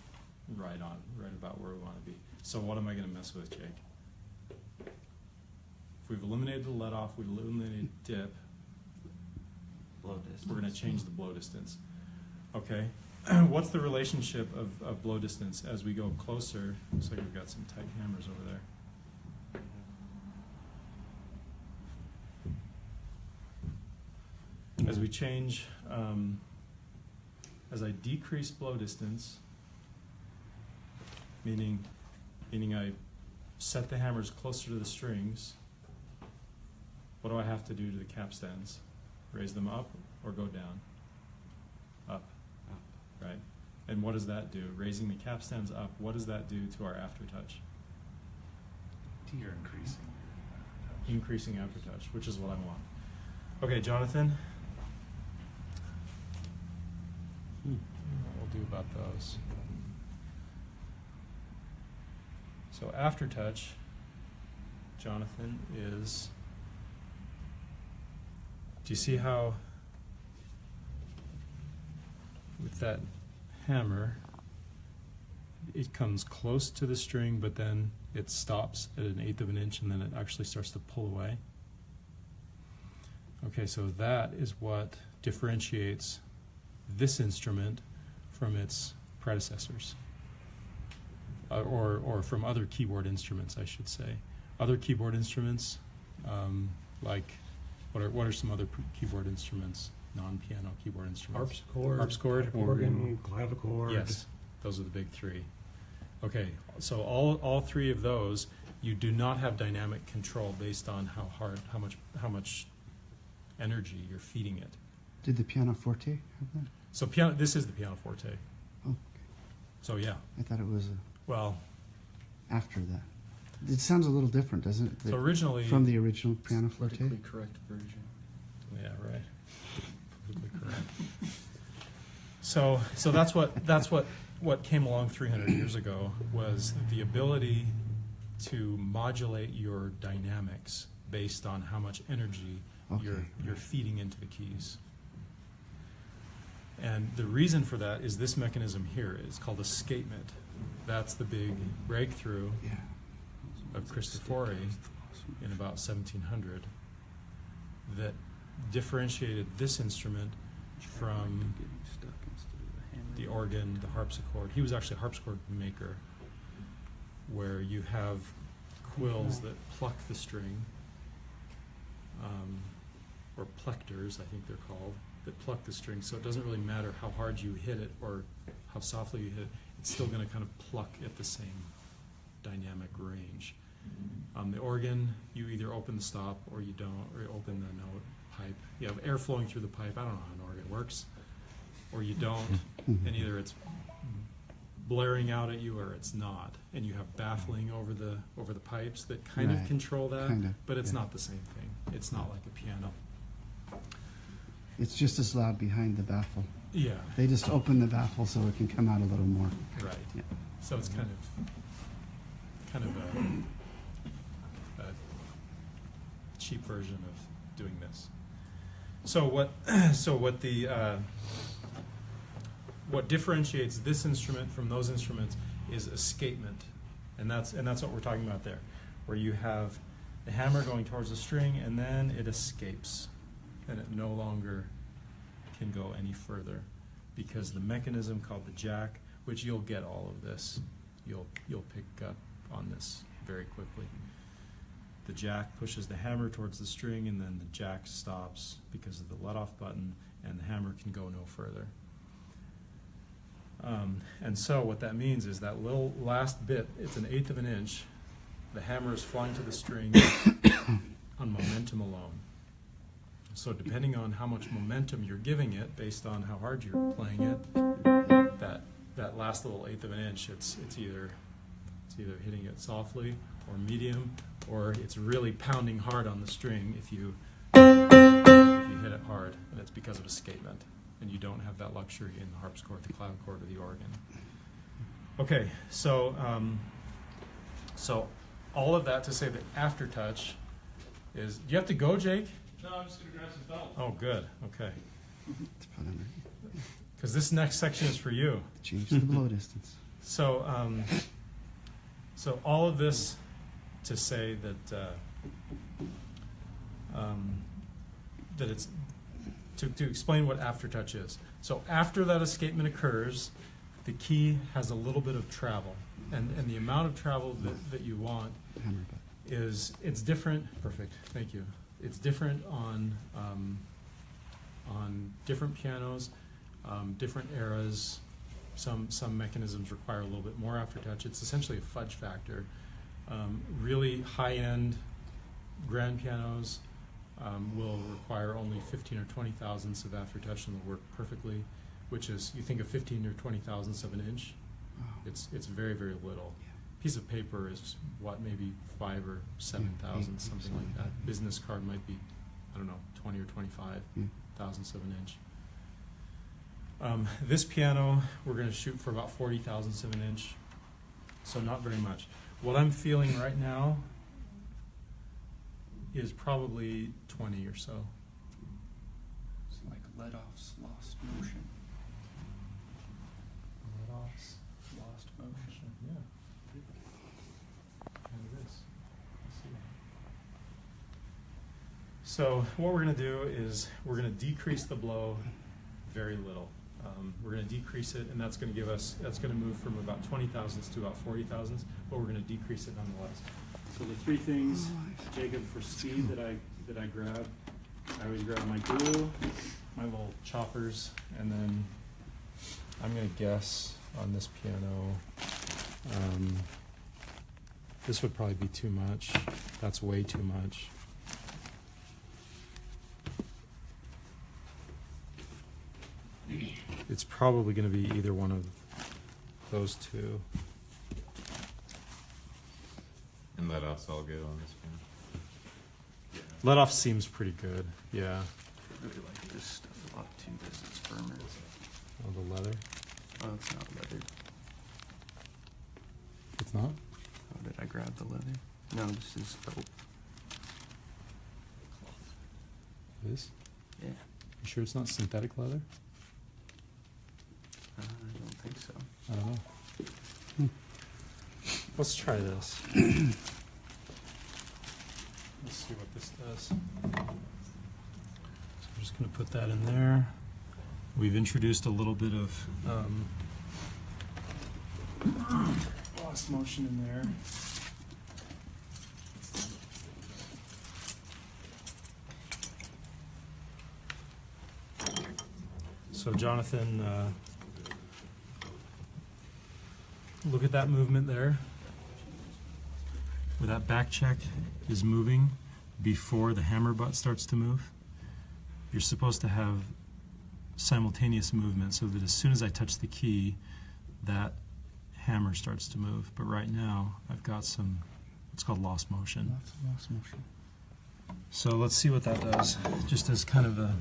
right about where we want to be. So what am I going to mess with, Jake? If we've eliminated the let off, we've eliminated dip, Blow distance. we're going to change the blow distance. Okay. What's the relationship of blow distance as we go closer? Looks like we've got some tight hammers over there. As we change, as I decrease blow distance, meaning I set the hammers closer to the strings, what do I have to do to the capstans? Raise them up or go down? Up. Right? And what does that do? Raising the capstans up, what does that do to our aftertouch? You're increasing your aftertouch. Increasing aftertouch, which is what I want. Okay, Jonathan. What we'll do about those. So aftertouch, Jonathan, is, do you see how with that hammer it comes close to the string, but then it stops at 1/8 of an inch and then it actually starts to pull away? Okay, so that is what differentiates this instrument from its predecessors. or from other keyboard instruments, I should say. Other keyboard instruments, like what are some other keyboard instruments? Non-piano keyboard instruments. Harpsichord, organ, clavichord. Yes, those are the big three. Okay, so all three of those, you do not have dynamic control based on how much energy you're feeding it. Did the pianoforte have that? So this is the pianoforte. Oh, So yeah, I thought it was well, after that. It sounds a little different, doesn't it? so originally From the original pianoforte? Politically correct version. Yeah, right. Politically correct. So that's what came along 300 years ago was the ability to modulate your dynamics based on how much energy you're feeding into the keys. And the reason for that is this mechanism here. It's called escapement. That's the big breakthrough of Cristofori in about 1700 that differentiated this instrument from the organ, the harpsichord. He was actually a harpsichord maker, where you have quills that pluck the string, or plectors, I think they're called, that pluck the string. So it doesn't really matter how hard you hit it or how softly you hit it, it's still going to kind of pluck at the same dynamic range. The organ, you either open the stop or you don't, or you open the note pipe. You have air flowing through the pipe. I don't know how an organ works. Or you don't, and either it's blaring out at you or it's not. And you have baffling over the pipes that kind of control that, but it's not the same thing. It's not like a piano. It's just as loud behind the baffle. Yeah. They just open the baffle so it can come out a little more. Right. Yeah. So it's kind of a cheap version of doing this. So what differentiates this instrument from those instruments is escapement, and that's what we're talking about there, where you have the hammer going towards the string and then it escapes, and it no longer can go any further because the mechanism called the jack, which you'll get all of this, you'll pick up on this very quickly. The jack pushes the hammer towards the string, and then the jack stops because of the let-off button, and the hammer can go no further. And so what that means is that little last bit, it's an eighth of an inch, the hammer is flying to the string on momentum alone. So depending on how much momentum you're giving it, based on how hard you're playing it, that last little eighth of an inch, it's either hitting it softly or medium, or it's really pounding hard on the string if you hit it hard, and it's because of escapement. And you don't have that luxury in the harpsichord, the clavichord, or the organ. Okay, so all of that to say that aftertouch is. Do you have to go, Jake? No, I'm just gonna grab some felt. Oh, good. Okay. Let's put on there. Because this next section is for you. Change the blow distance. So all of this to say that that it's. To explain what aftertouch is. So after that escapement occurs, the key has a little bit of travel. And the amount of travel that you want is, it's different. Perfect, thank you. It's different on different pianos, different eras. Some mechanisms require a little bit more aftertouch. It's essentially a fudge factor. Really high-end grand pianos will require only 15 or 20 thousandths of aftertouch and will work perfectly, which is, you think of 15 or 20 thousandths of an inch, it's very, very little. Piece of paper is what, maybe 5 or 7 thousandths, something like that. Business card might be, I don't know, 20 or 25 thousandths of an inch. This piano, we're going to shoot for about 40 thousandths of an inch, so not very much. What I'm feeling right now is probably 20 or so. It's like let-off's lost motion. Let-off's Lost motion. yeah. Kind of is. Let's see. So what we're going to do is we're going to decrease the blow very little. We're going to decrease it, and that's going to move from about 20 thousandths to about 40 thousandths, but we're going to decrease it nonetheless. So the three things, Jacob, for speed that I grab, I always grab my glue, my little choppers, and then I'm going to guess on this piano, this would probably be too much. That's way too much. It's probably going to be either one of those two. And let us all good on this one. Let off seems pretty good, yeah. I really like this stuff a lot too, this is firmer. Oh, the leather? Oh, it's not leather. It's not? Oh, did I grab the leather? No, this is felt. This? Yeah. You sure it's not synthetic leather? I don't think so. I don't know. Let's try this. Let's see what this does. So I'm just going to put that in there. We've introduced a little bit of lost motion in there. So Jonathan, look at that movement there, where that back check is moving before the hammer butt starts to move. You're supposed to have simultaneous movement so that as soon as I touch the key, that hammer starts to move. But right now, I've got some, what's called lost motion. Lost motion. So let's see what that does, just as kind of a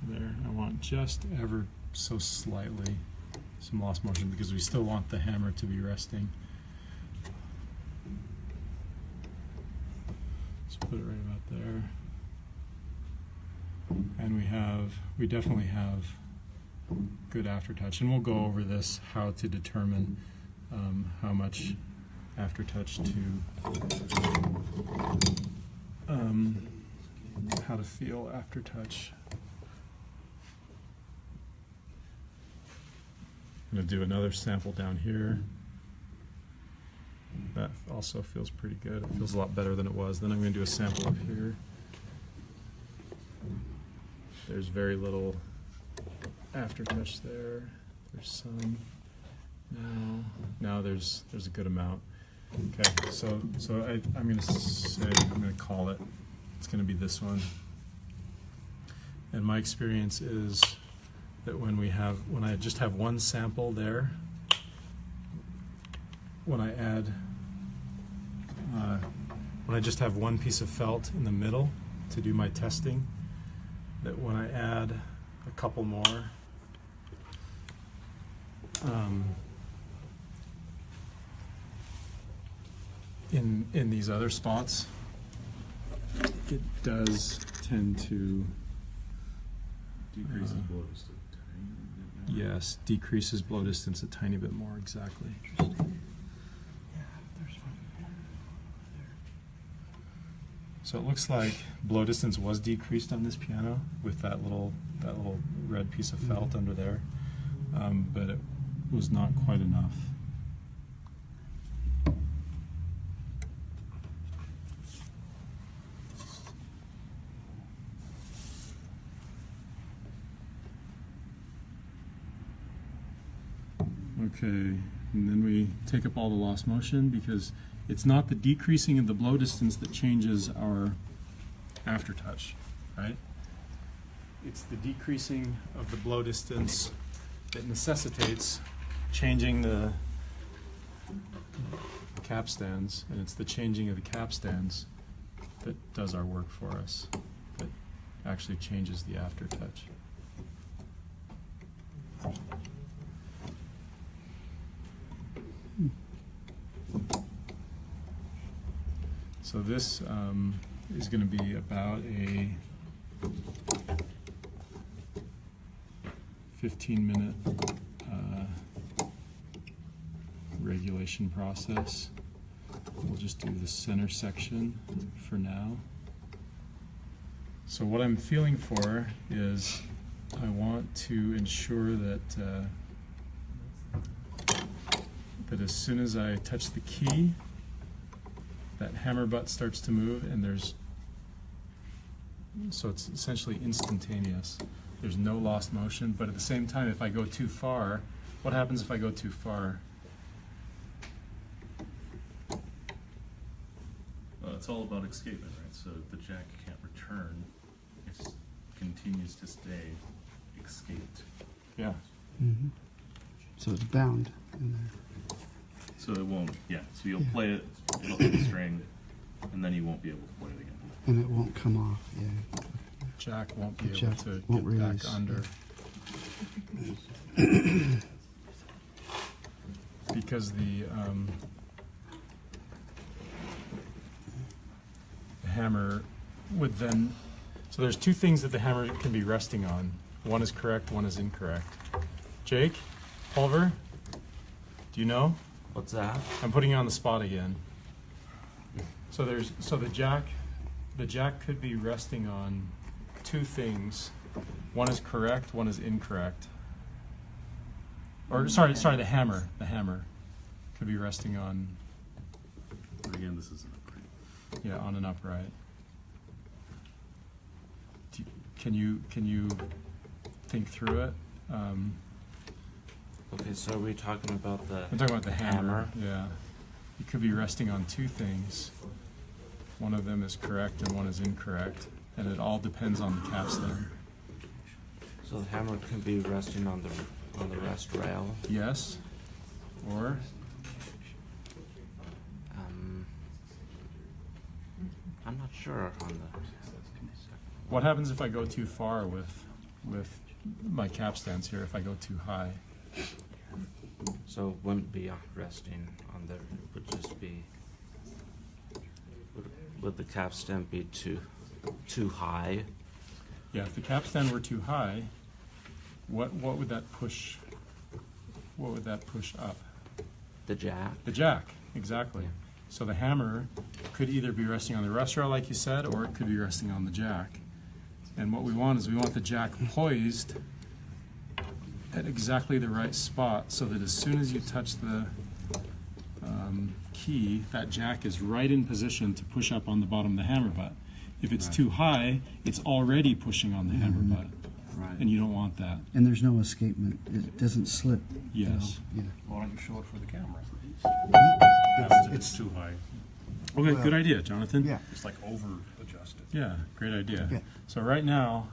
there. I want just ever so slightly some lost motion because we still want the hammer to be resting. Let's put it right about there. And we definitely have good aftertouch, and we'll go over this, how to determine how much aftertouch how to feel aftertouch. I'm going to do another sample down here. That also feels pretty good. It feels a lot better than it was. Then I'm going to do a sample up here. There's very little aftertouch there. There's some. Now there's a good amount. Okay, so I'm going to call it. It's going to be this one. And my experience is that when I just have one sample there, when I just have one piece of felt in the middle to do my testing, that when I add a couple more, in these other spots, it does tend to Decreases blow distance a tiny bit more. yes, decreases blow distance a tiny bit more, exactly. So it looks like blow distance was decreased on this piano with that little red piece of felt under there, but it was not quite enough. Okay, and then we take up all the lost motion because it's not the decreasing of the blow distance that changes our aftertouch, right? It's the decreasing of the blow distance that necessitates changing the capstans, and it's the changing of the capstans that does our work for us, that actually changes the aftertouch. So this is going to be about a 15-minute regulation process. we'll just do the center section for now. So what I'm feeling for is I want to ensure that that as soon as I touch the key, that hammer butt starts to move, and so it's essentially instantaneous. There's no lost motion, but at the same time, if I go too far, what happens if I go too far? Well, it's all about escaping, right? So the jack can't return. It continues to stay escaped. Yeah. Mm-hmm. So it's bound in there. So it won't, yeah. So you'll play it, it'll hit the string, and then you won't be able to play it again. And it won't come off, yeah. Jack won't be The able jack to won't get release, back under. Because the hammer would then, so there's two things that the hammer can be resting on. One is correct, one is incorrect. Jake, Pulver, do you know? What's that? I'm putting you on the spot again. So the jack could be resting on two things. One is correct, one is incorrect. Or sorry, the hammer could be resting on, But again, this is an upright. yeah, on an upright. Can you think through it? Okay, so are we talking about the I'm talking about the hammer. Yeah, it could be resting on two things. One of them is correct and one is incorrect, and it all depends on the capstan. So the hammer can be resting on the rest rail. Yes, or I'm not sure on the. what happens if I go too far with my capstans here? If I go too high, So it wouldn't be resting on there. It would just be. Would the capstan be too high? yeah. If the capstan were too high, what would that push? What would that push up? The jack? The jack, exactly. Yeah. So the hammer could either be resting on the rest rail, like you said, or it could be resting on the jack. And what we want is we want the jack poised at exactly the right spot, so that as soon as you touch the key, that jack is right in position to push up on the bottom of the hammer butt. If it's too high, it's already pushing on the hammer butt, Right. and you don't want that. And there's no escapement. It doesn't slip. Yes. Yeah. Why don't you show it for the camera? It's too high. Okay, Well, good idea, Jonathan. yeah. It's like over adjusted. Yeah, great idea. Yeah. So right now,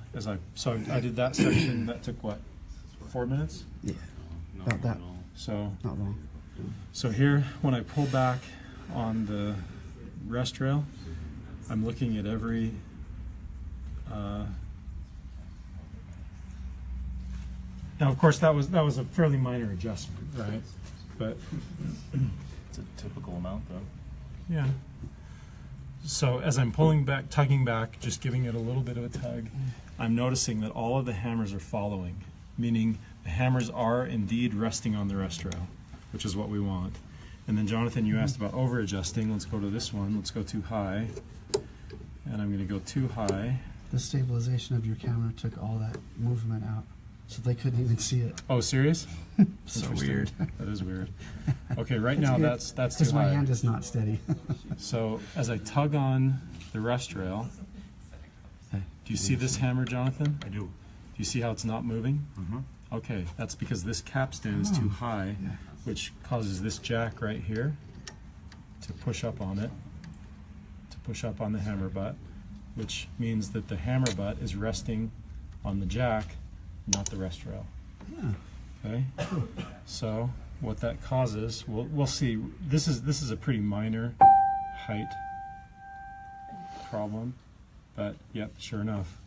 so I did that section, that took what, 4 minutes? Yeah. No, About that. not at all. So Not long. here, when I pull back on the rest rail, I'm looking at every now of course that was a fairly minor adjustment, right? But It's a typical amount, though. yeah. So as I'm pulling back, tugging back, just giving it a little bit of a tug, I'm noticing that all of the hammers are following, meaning the hammers are indeed resting on the rest rail, which is what we want. And then Jonathan, you asked about over adjusting. Let's go to this one. Let's go too high. And I'm going to go too high. The stabilization of your camera took all that movement out, so they couldn't even see it. Oh, serious? So Interesting. weird. That is weird. Okay, right now good. that's too Because my high. hand is not steady. So as I tug on the rest rail, do you see this hammer, Jonathan? I do. Do you see how it's not moving? Mm-hmm. Okay, that's because this capstan is too high, Yeah. which causes this jack right here to push up on it, to push up on the hammer butt, which means that the hammer butt is resting on the jack, not the rest rail. Yeah. Okay, so what that causes, we'll see. This is a pretty minor height problem, but yep, sure enough,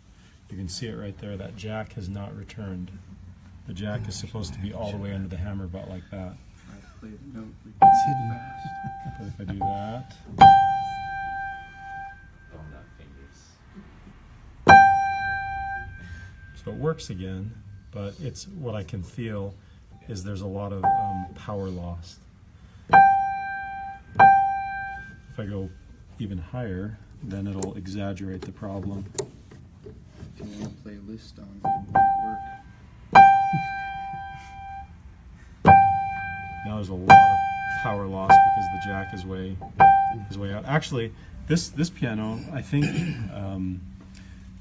you can see it right there. That jack has not returned. The jack is supposed to be all the way under the hammer butt like that. It's hidden. But if I do that, so it works again, but it's what I can feel is there's a lot of power lost. If I go even higher, then it'll exaggerate the problem. If you want to play list on it, it won't work. Now there's a lot of power loss because the jack is way out. Actually, this piano, I think,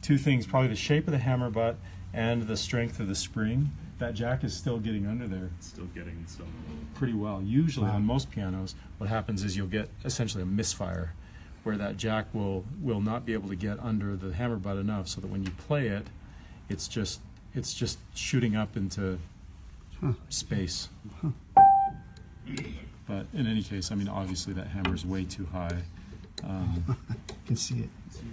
two things: probably the shape of the hammer butt and the strength of the spring. That jack is still getting under there It's still getting some. pretty well. Usually on most pianos, what happens is you'll get essentially a misfire, where that jack will not be able to get under the hammer butt enough, so that when you play it, it's just shooting up into space. But in any case, I mean, obviously that hammer's way too high. You can see it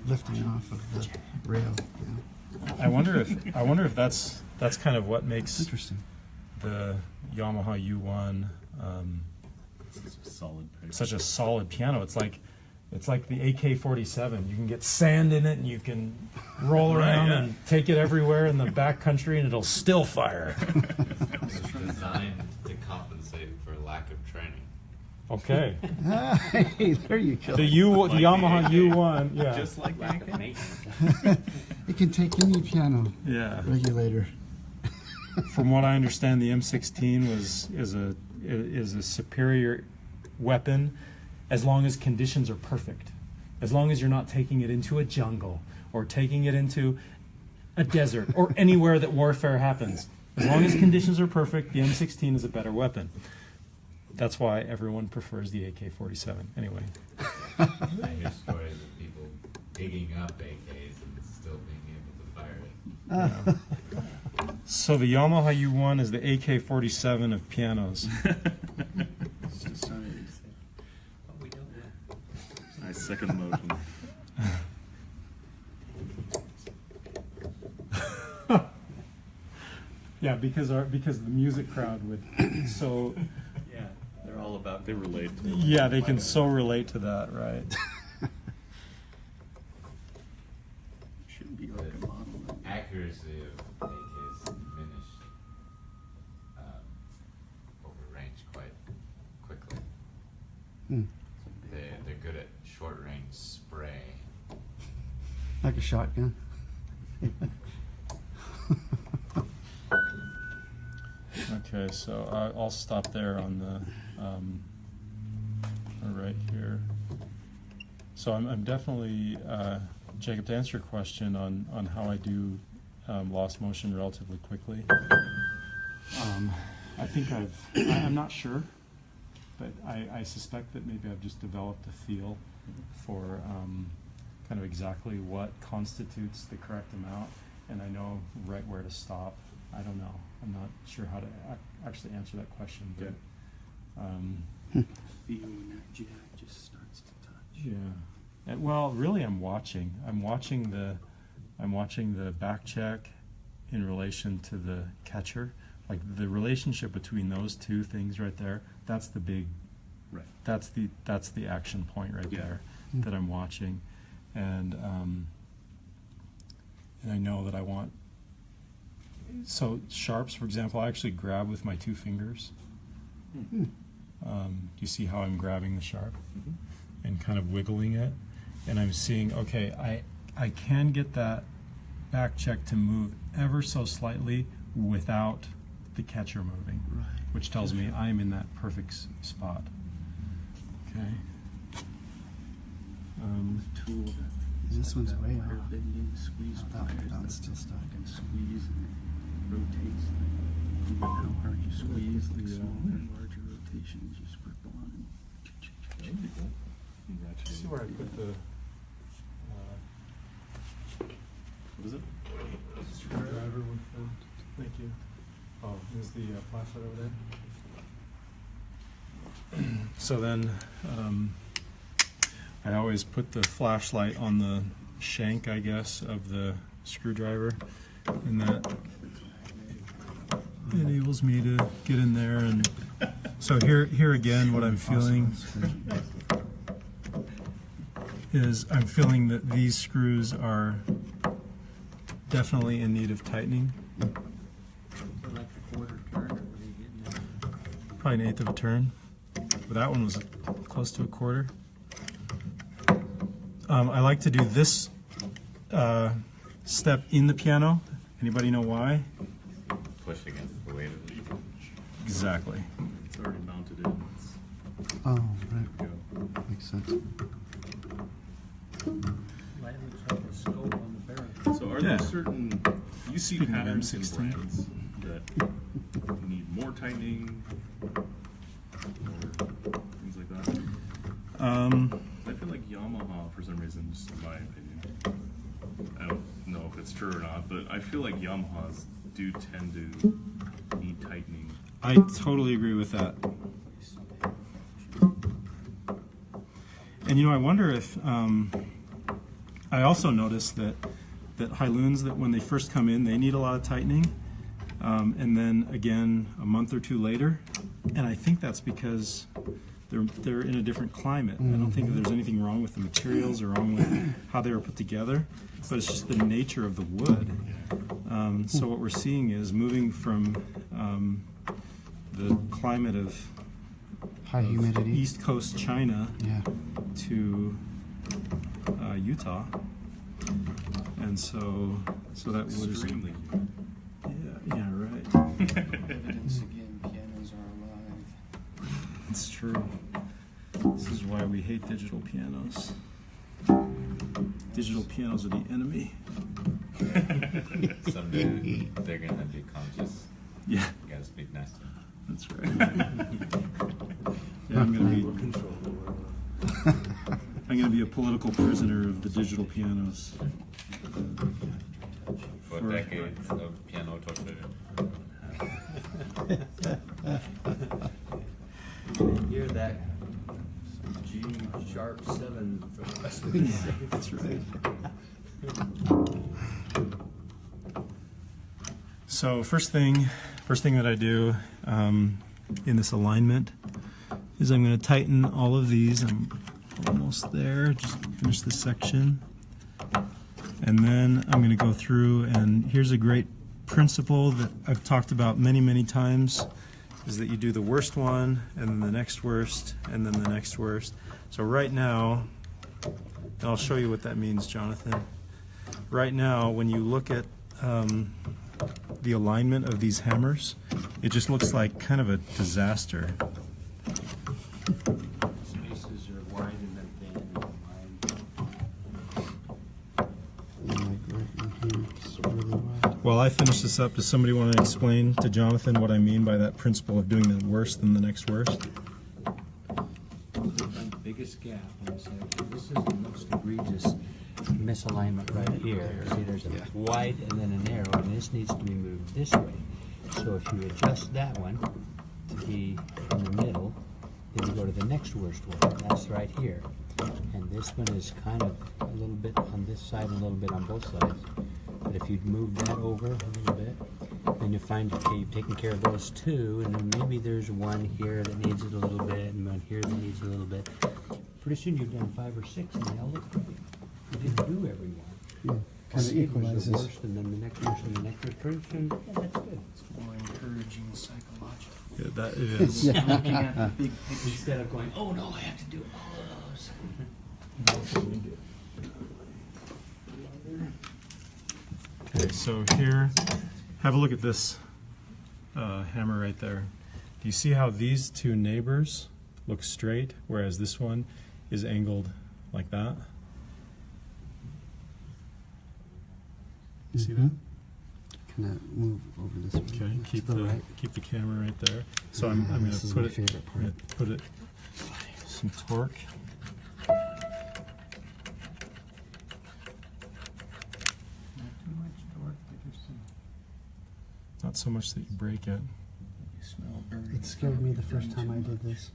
lifting off of the rail. Yeah. I wonder if that's kind of what makes Interesting. the Yamaha U1 Solid paper. such a solid piano. It's like the AK-47. You can get sand in it, and you can roll around and take it everywhere in the backcountry, and it'll still fire. It's designed to compensate for lack of training. Okay. Hey, there you go. The Yamaha U1, yeah. Just like Lack of that. maintenance. It can take any piano Yeah. regulator. From what I understand, the M16 is a superior weapon as long as conditions are perfect. As long as you're not taking it into a jungle or taking it into a desert or anywhere that warfare happens. As long as conditions are perfect, the M16 is a better weapon. That's why everyone prefers the AK-47. Anyway. I hear stories of people digging up AKs and still being able to fire it. So the Yamaha U1 is the AK-47 of pianos. Society. But we don't know. I second the motion. Yeah, because the music crowd would so. Yeah, they're all about. They relate. Yeah, they can so relate to that, right? Shouldn't be like a model. Accuracy of AKs diminished over range quite quickly. They're good at short range spray. Like a shotgun. Okay, so I'll stop there on the right here. So I'm definitely Jacob, to answer your question on how I do lost motion relatively quickly. I think I'm not sure, but I suspect that maybe I've just developed a feel for kind of exactly what constitutes the correct amount, and I know right where to stop. I don't know. I'm not sure how to actually answer that question, but Feel when that jack just starts to touch. yeah. And, well, really, I'm watching. I'm watching the back check in relation to the catcher. Like the relationship between those two things right there. That's the big. Right. That's the action point right Yeah. there that I'm watching, and I know that I want. So sharps, for example, I actually grab with my two fingers. Do you see how I'm grabbing the sharp and kind of wiggling it? And I'm seeing, okay, I can get that back check to move ever so slightly without the catcher moving, Right. which tells me I'm in that perfect spot. Okay. Tool that. This one's way wire off. bending, squeeze That pliers one's that still stuck. can squeeze and it rotates. Like, how hard you squeeze, like Yeah. smaller and larger rotations, you just grip on. That would be cool. See where I put the What is it? screwdriver with the. Thank you. Oh, is the flashlight over there? So then, I always put the flashlight on the shank, I guess, of the screwdriver, and that enables me to get in there. And so here again, what I'm feeling is I'm feeling that these screws are definitely in need of tightening. Like a quarter turn, or what are you getting at? Probably an eighth of a turn. But that one was close to a quarter. I like to do this step in the piano. Anybody know why? Push against the weight of the Exactly. It's already mounted in. Oh, There right. we go. Makes sense. Mine looks like a scope on the barrel. So are Yeah. there certain you see Speaking of patterns in M16. brands that need more tightening or things like that? I feel like Yamaha, for some reason, just in my opinion, I don't know if it's true or not, but I feel like Yamahas do tend to need tightening. I totally agree with that. And you know, I wonder if I also noticed that Hailuns, that when they first come in, they need a lot of tightening, and then again a month or two later, and I think that's because they're in a different climate. I don't think that there's anything wrong with the materials or wrong with how they were put together, but it's just the nature of the wood. So what we're seeing is moving from the climate of High humidity. East Coast China Yeah. to Utah, and so that wood is Extremely. yeah right. Evidence again, pianos are alive. It's true. This is why we hate digital pianos. Digital pianos are the enemy. Someday they're gonna be conscious. Yeah, You gotta speak nice to them. that's right. Yeah, I'm gonna be a political prisoner of the digital pianos. For For- decades of piano torture. Hear that G sharp 7 for the rest of the day. That's right. So first thing that I do in this alignment is I'm going to tighten all of these. I'm almost there. Just finish this section, and then I'm going to go through. And here's a great principle that I've talked about many times: is that you do the worst one, and then the next worst, and then the next worst. So right now, and I'll show you what that means, Jonathan. Right now, when you look at the alignment of these hammers, it just looks like kind of a disaster. Spaces are wide and then thin and wide. Like right in here. It's really wide. While I finish this up, does somebody want to explain to Jonathan what I mean by that principle of doing the worst than the next worst? The biggest gap, let me say, this is the most egregious misalignment right here. See, there's a wide and then a narrow, and this needs to be moved this way. So if you adjust that one to be in the middle, then you go to the next worst one. That's right here. And this one is kind of a little bit on this side and a little bit on both sides. But if you'd move that over a little bit, then you find, okay, you've taken care of those two, and then maybe there's one here that needs it a little bit, and one here that needs it a little bit. Pretty soon you've done 5 or 6, and they all look great. You didn't do every one. Yeah. Kind of See, it was the equalizes. worst, and then the next worst, and the next worst. Pretty soon, yeah, that's good. It's more encouraging psychologically. Yeah, that it is. Looking at the big picture. Instead of going, oh no, I have to do all of those. Okay, so here, have a look at this hammer right there. Do you see how these two neighbors look straight, whereas this one is angled like that? You see that? Kind of move over this way. Okay, Left keep to the right. keep the camera right there. So I'm going This to is put my it favorite part. I'm gonna put it some torque. Not too much torque, but just some, Not so much that you break it. you smell burning. It scared me the first time I did this.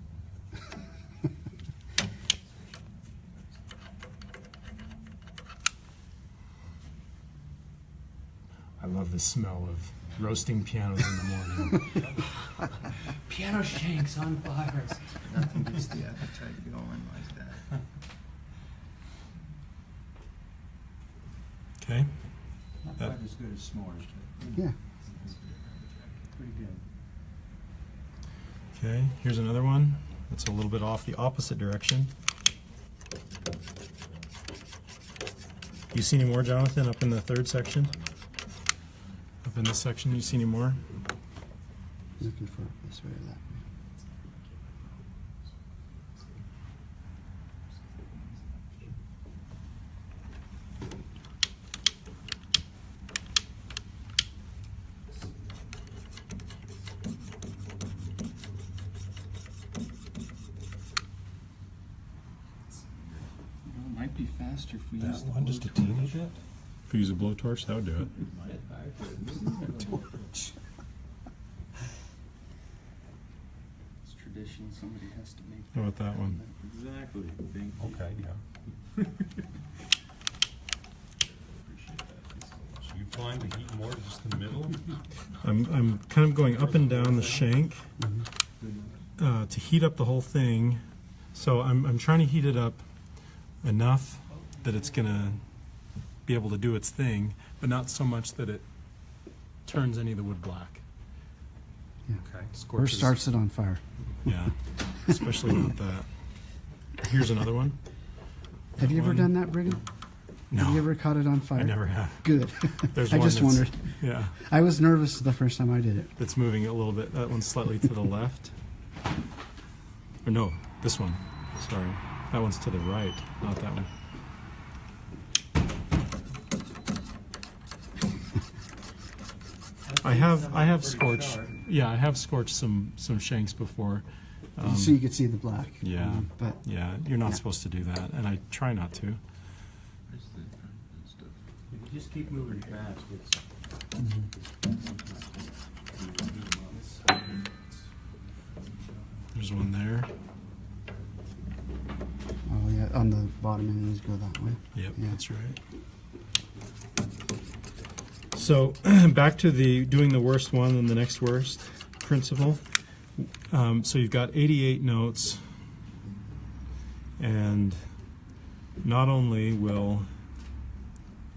I love the smell of roasting pianos in the morning. Piano shanks on fire. Nothing gets the appetite going like that. Okay. Not That- quite as good as s'mores, but Yeah. pretty good. Okay, here's another one. That's a little bit off the opposite direction. You see any more, Jonathan, up in the third section? Up in this section, you see any more? Looking for it this way or that way. It might be faster if we use the That one, just a blowtorch. teeny bit? If you use a blowtorch, that would do it. It's tradition. Somebody has to make. How about that one? Exactly. Thank you. Okay, yeah. So you applying the heat more just in the middle? I'm kind of going up and down the shank to heat up the whole thing. So I'm trying to heat it up enough that it's gonna be able to do its thing, but not so much that it turns any of the wood black. Yeah. Okay. Or Scorches. starts it on fire. Yeah, especially not that. Here's another one. Have you ever One. done that, Brigham? No, Have you ever caught it on fire? I never have. Good. There's I one just that's- wondered. Yeah, I was nervous the first time I did it. that's moving a little bit. That one's slightly to the left. Or no, this one. Sorry, that one's to the right, not that one. I have scorched. Yeah, I have scorched some shanks before. So you could see the black. Yeah, But yeah, you're not Yeah. supposed to do that, and I try not to. Where's the stuff? If you just keep moving fast, it's There's one there. oh yeah, on the bottom end, it go that way. Yep, Yeah. that's right. So back to the doing the worst one and the next worst principle. So you've got 88 notes, and not only will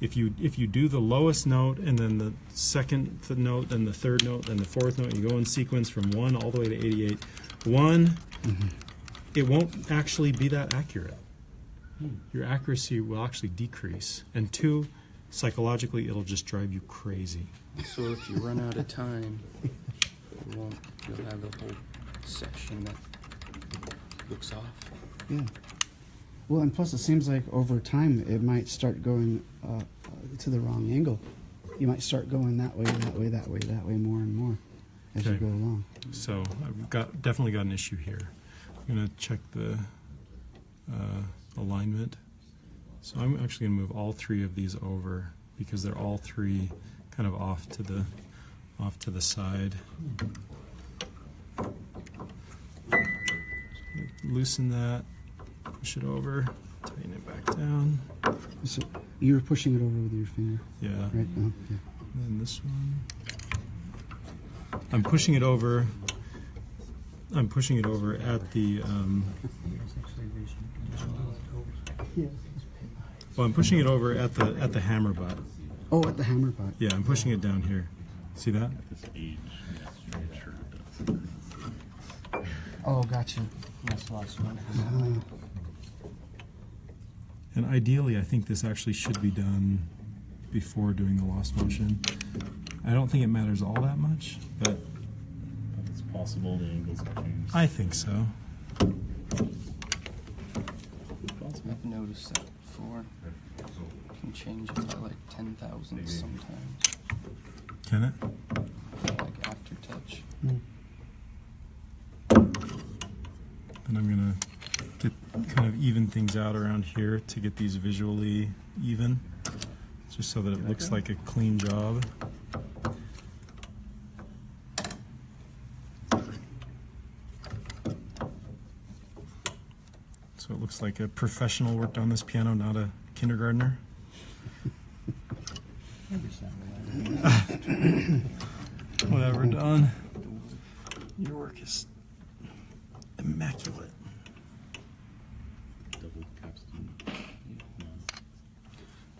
if you do the lowest note and then the second note, then the third note, then the fourth note, you go in sequence from 1 all the way to 88. 1, it won't actually be that accurate. Your accuracy will actually decrease. And 2, psychologically, it'll just drive you crazy. So if you run out of time, you'll have a whole section that looks off. Yeah. Well, and plus it seems like over time it might start going to the wrong angle. You might start going that way, that way, that way, that way more and more as you Okay. go along. So I've definitely got an issue here. I'm going to check the alignment. So I'm actually going to move all 3 of these over because they're all 3 kind of off to the side. Loosen that, push it over, tighten it back down. So you're pushing it over with your finger, Yeah. right? Oh, yeah. And then this one. I'm pushing it over. I'm pushing it over at the. Well, I'm pushing it over at the hammer butt. Oh, at the hammer butt. Yeah, I'm pushing it down here. See that? This age, yeah, sure it does. Oh, gotcha. that's lost one. And ideally, I think this actually should be done before doing the lost motion. I don't think it matters all that much, but It's possible the angles have changed. I think so. I've noticed that before. You can change it by like 10 thousandths sometimes, Can it? like aftertouch. And I'm gonna get kind of even things out around here to get these visually even, just so that it looks like a clean job. So it looks like a professional worked on this piano, not a kindergartner. Whatever, Don. Your work is immaculate. Double capstan.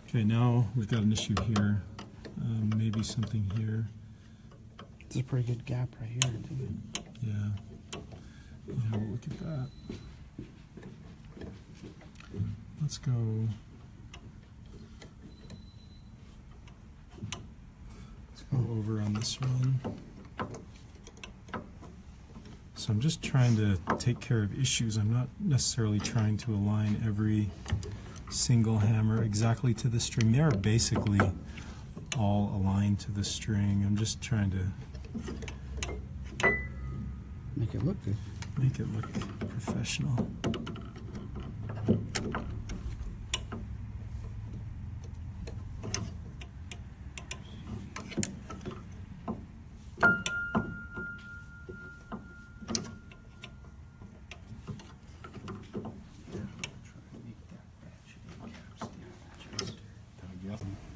Okay, now we've got an issue here. Maybe something here. It's a pretty good gap right here, too. Yeah. Yeah, we'll look at that. Let's go over on this one. So I'm just trying to take care of issues. I'm not necessarily trying to align every single hammer exactly to the string. They are basically all aligned to the string. I'm just trying to Make it look good. make it look professional.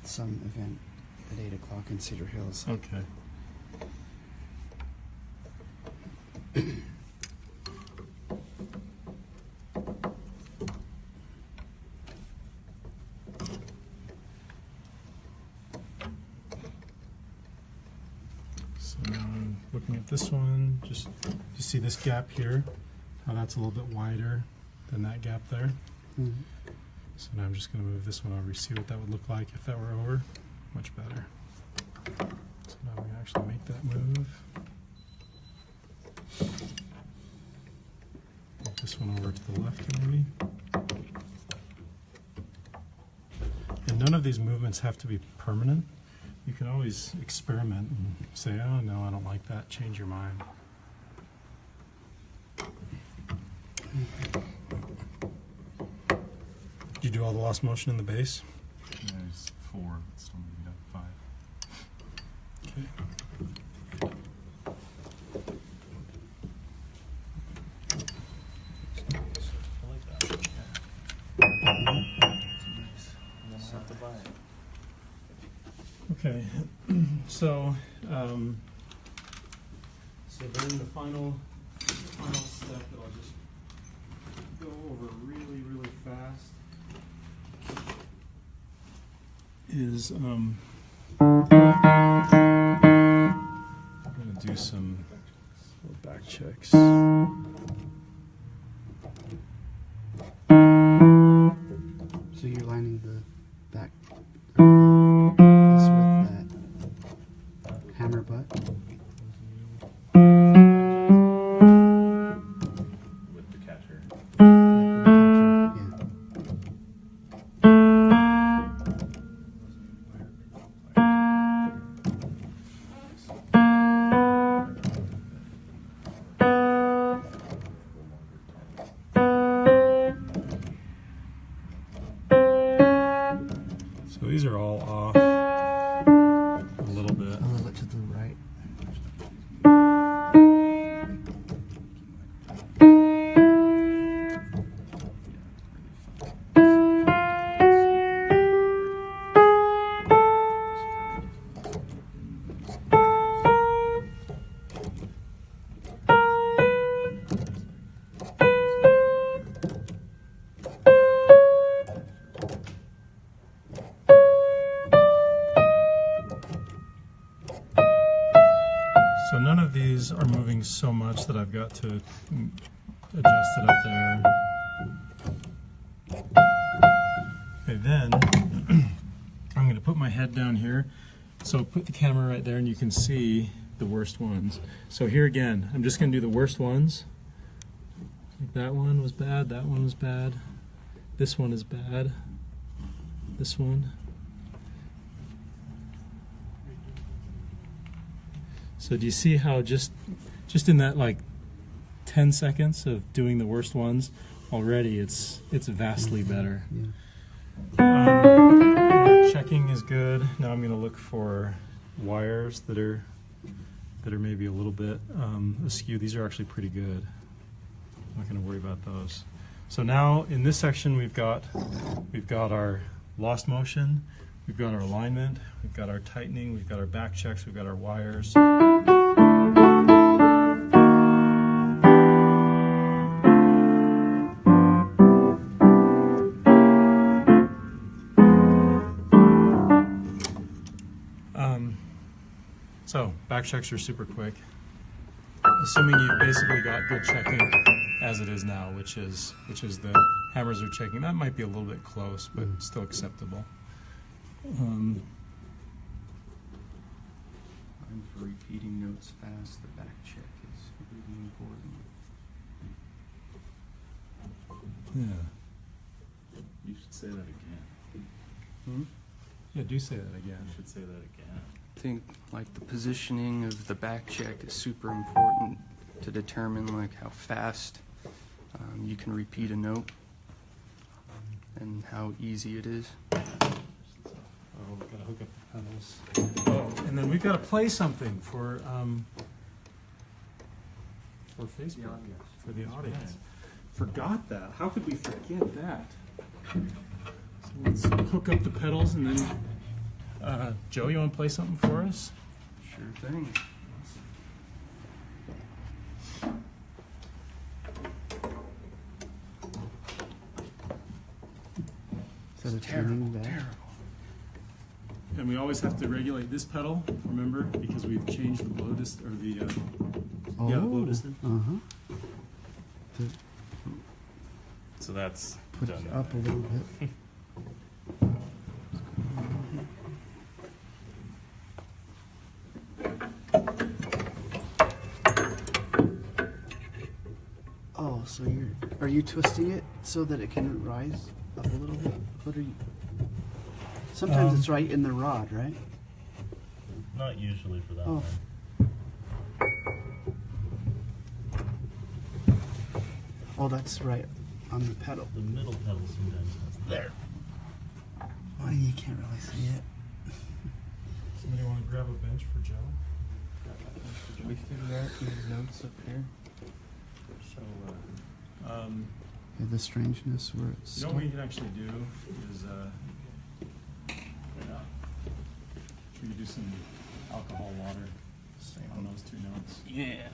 Some event at 8 o'clock in Cedar Hills. Okay. So now I'm looking at this one. Just you see this gap here, how that's a little bit wider than that gap there. Mhm. So now I'm just going to move this one over. See what that would look like if that were over. Much better. So now we can actually make that move. Move this one over to the left maybe. And none of these movements have to be permanent. You can always experiment and say, oh no, I don't like that. Change your mind. Did you do all the lost motion in the base? There's 4. It's still moving up 5. Okay. I like that. Okay, so then the final step that I'll just go over really, really fast is I'm going to do some little back checks. So you're lining the back this with that hammer butt. With the catcher. Yeah. So these are all off a little bit. A little bit to the right. So none of these are moving so much that I've got to adjust it up there. Okay, then I'm going to put my head down here. So put the camera right there and you can see the worst ones. So here again, I'm just going to do the worst ones. Like that one was bad, that one was bad, this one is bad, this one. So do you see how just in that like 10 seconds of doing the worst ones, already it's vastly better. Yeah. Checking is good. Now I'm going to look for wires that are maybe a little bit askew. These are actually pretty good. I'm not going to worry about those. So now in this section we've got our lost motion, we've got our alignment, we've got our tightening, we've got our back checks, we've got our wires. So back checks are super quick. Assuming you've basically got good checking as it is now, which is the hammers are checking. That might be a little bit close, but still acceptable. And for repeating notes fast, the back check is really important. Yeah. You should say that again. Hmm? Yeah, do say that again. You should say that again. I think like the positioning of the back check is super important to determine like how fast you can repeat a note and how easy it is. Oh, we've got to hook up the pedals. Oh, and then we've got to play something for Facebook, for the audience. Forgot that. How could we forget that? So let's hook up the pedals and then, Joe, you want to play something for us? Sure thing. Is that a tuning bag? Terrible. And we always have to regulate this pedal, remember, because we've changed the blow distance, or the, yeah, the blow distance. To So that's put done. it up a little bit. Oh, so are you twisting it so that it can rise up a little bit? What are you? Sometimes it's right in the rod, right? Not usually for that Oh. one. Oh, that's right on the pedal. The middle pedal sometimes has there. Oh, you can't really see it. Somebody want to grab a bench for Joe? Did we figure out these notes up here? So, Yeah, the strangeness where it's. you know what we can actually do is, we could do some alcohol water on those two notes. Yeah.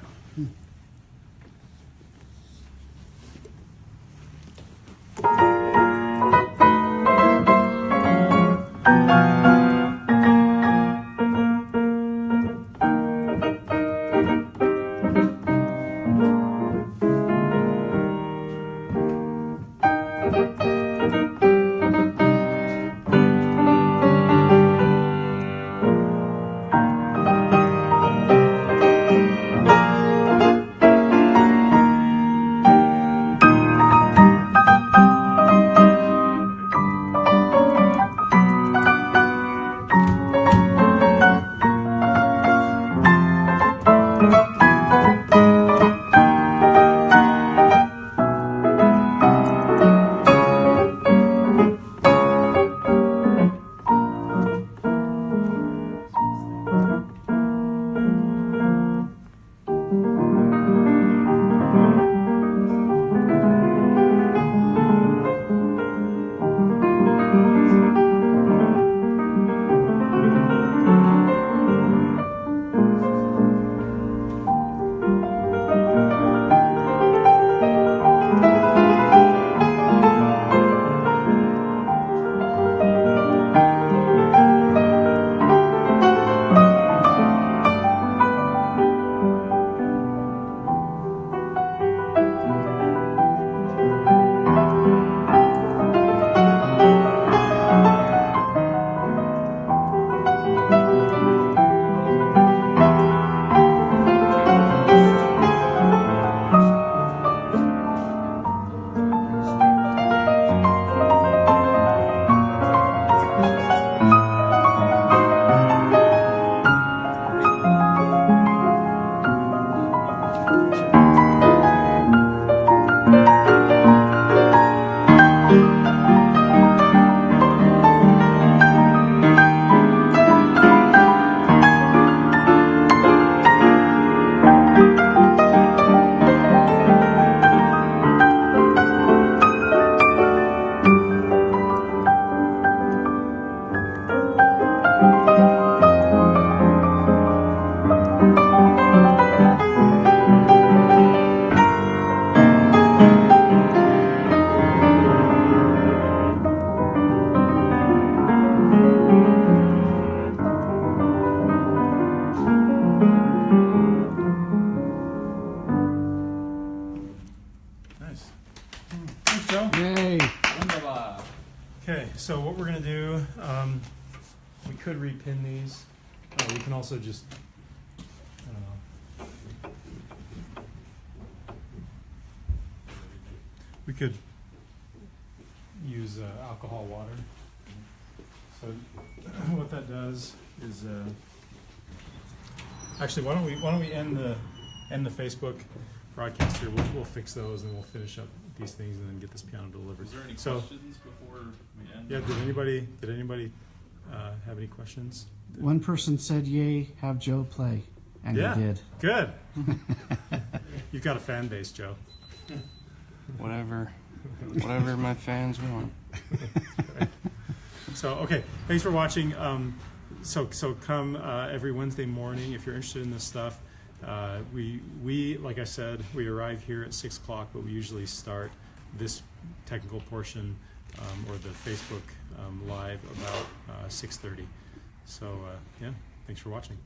Okay, so what we're going to do, we could repin these. We can also just I don't know. We could use alcohol water. So what that does is actually why don't we end the Facebook broadcast here. We'll fix those and we'll finish up these things and then get this piano delivered. Was there any So, questions before we end? yeah, did anybody have any questions? One person said, "Yay, have Joe play," and Yeah, he did. good. You've got a fan base, Joe. Whatever my fans want. So, okay, thanks for watching. So come every Wednesday morning if you're interested in this stuff. We like I said, we arrive here at 6 o'clock, but we usually start this technical portion or the Facebook live about 6:30. So yeah, thanks for watching.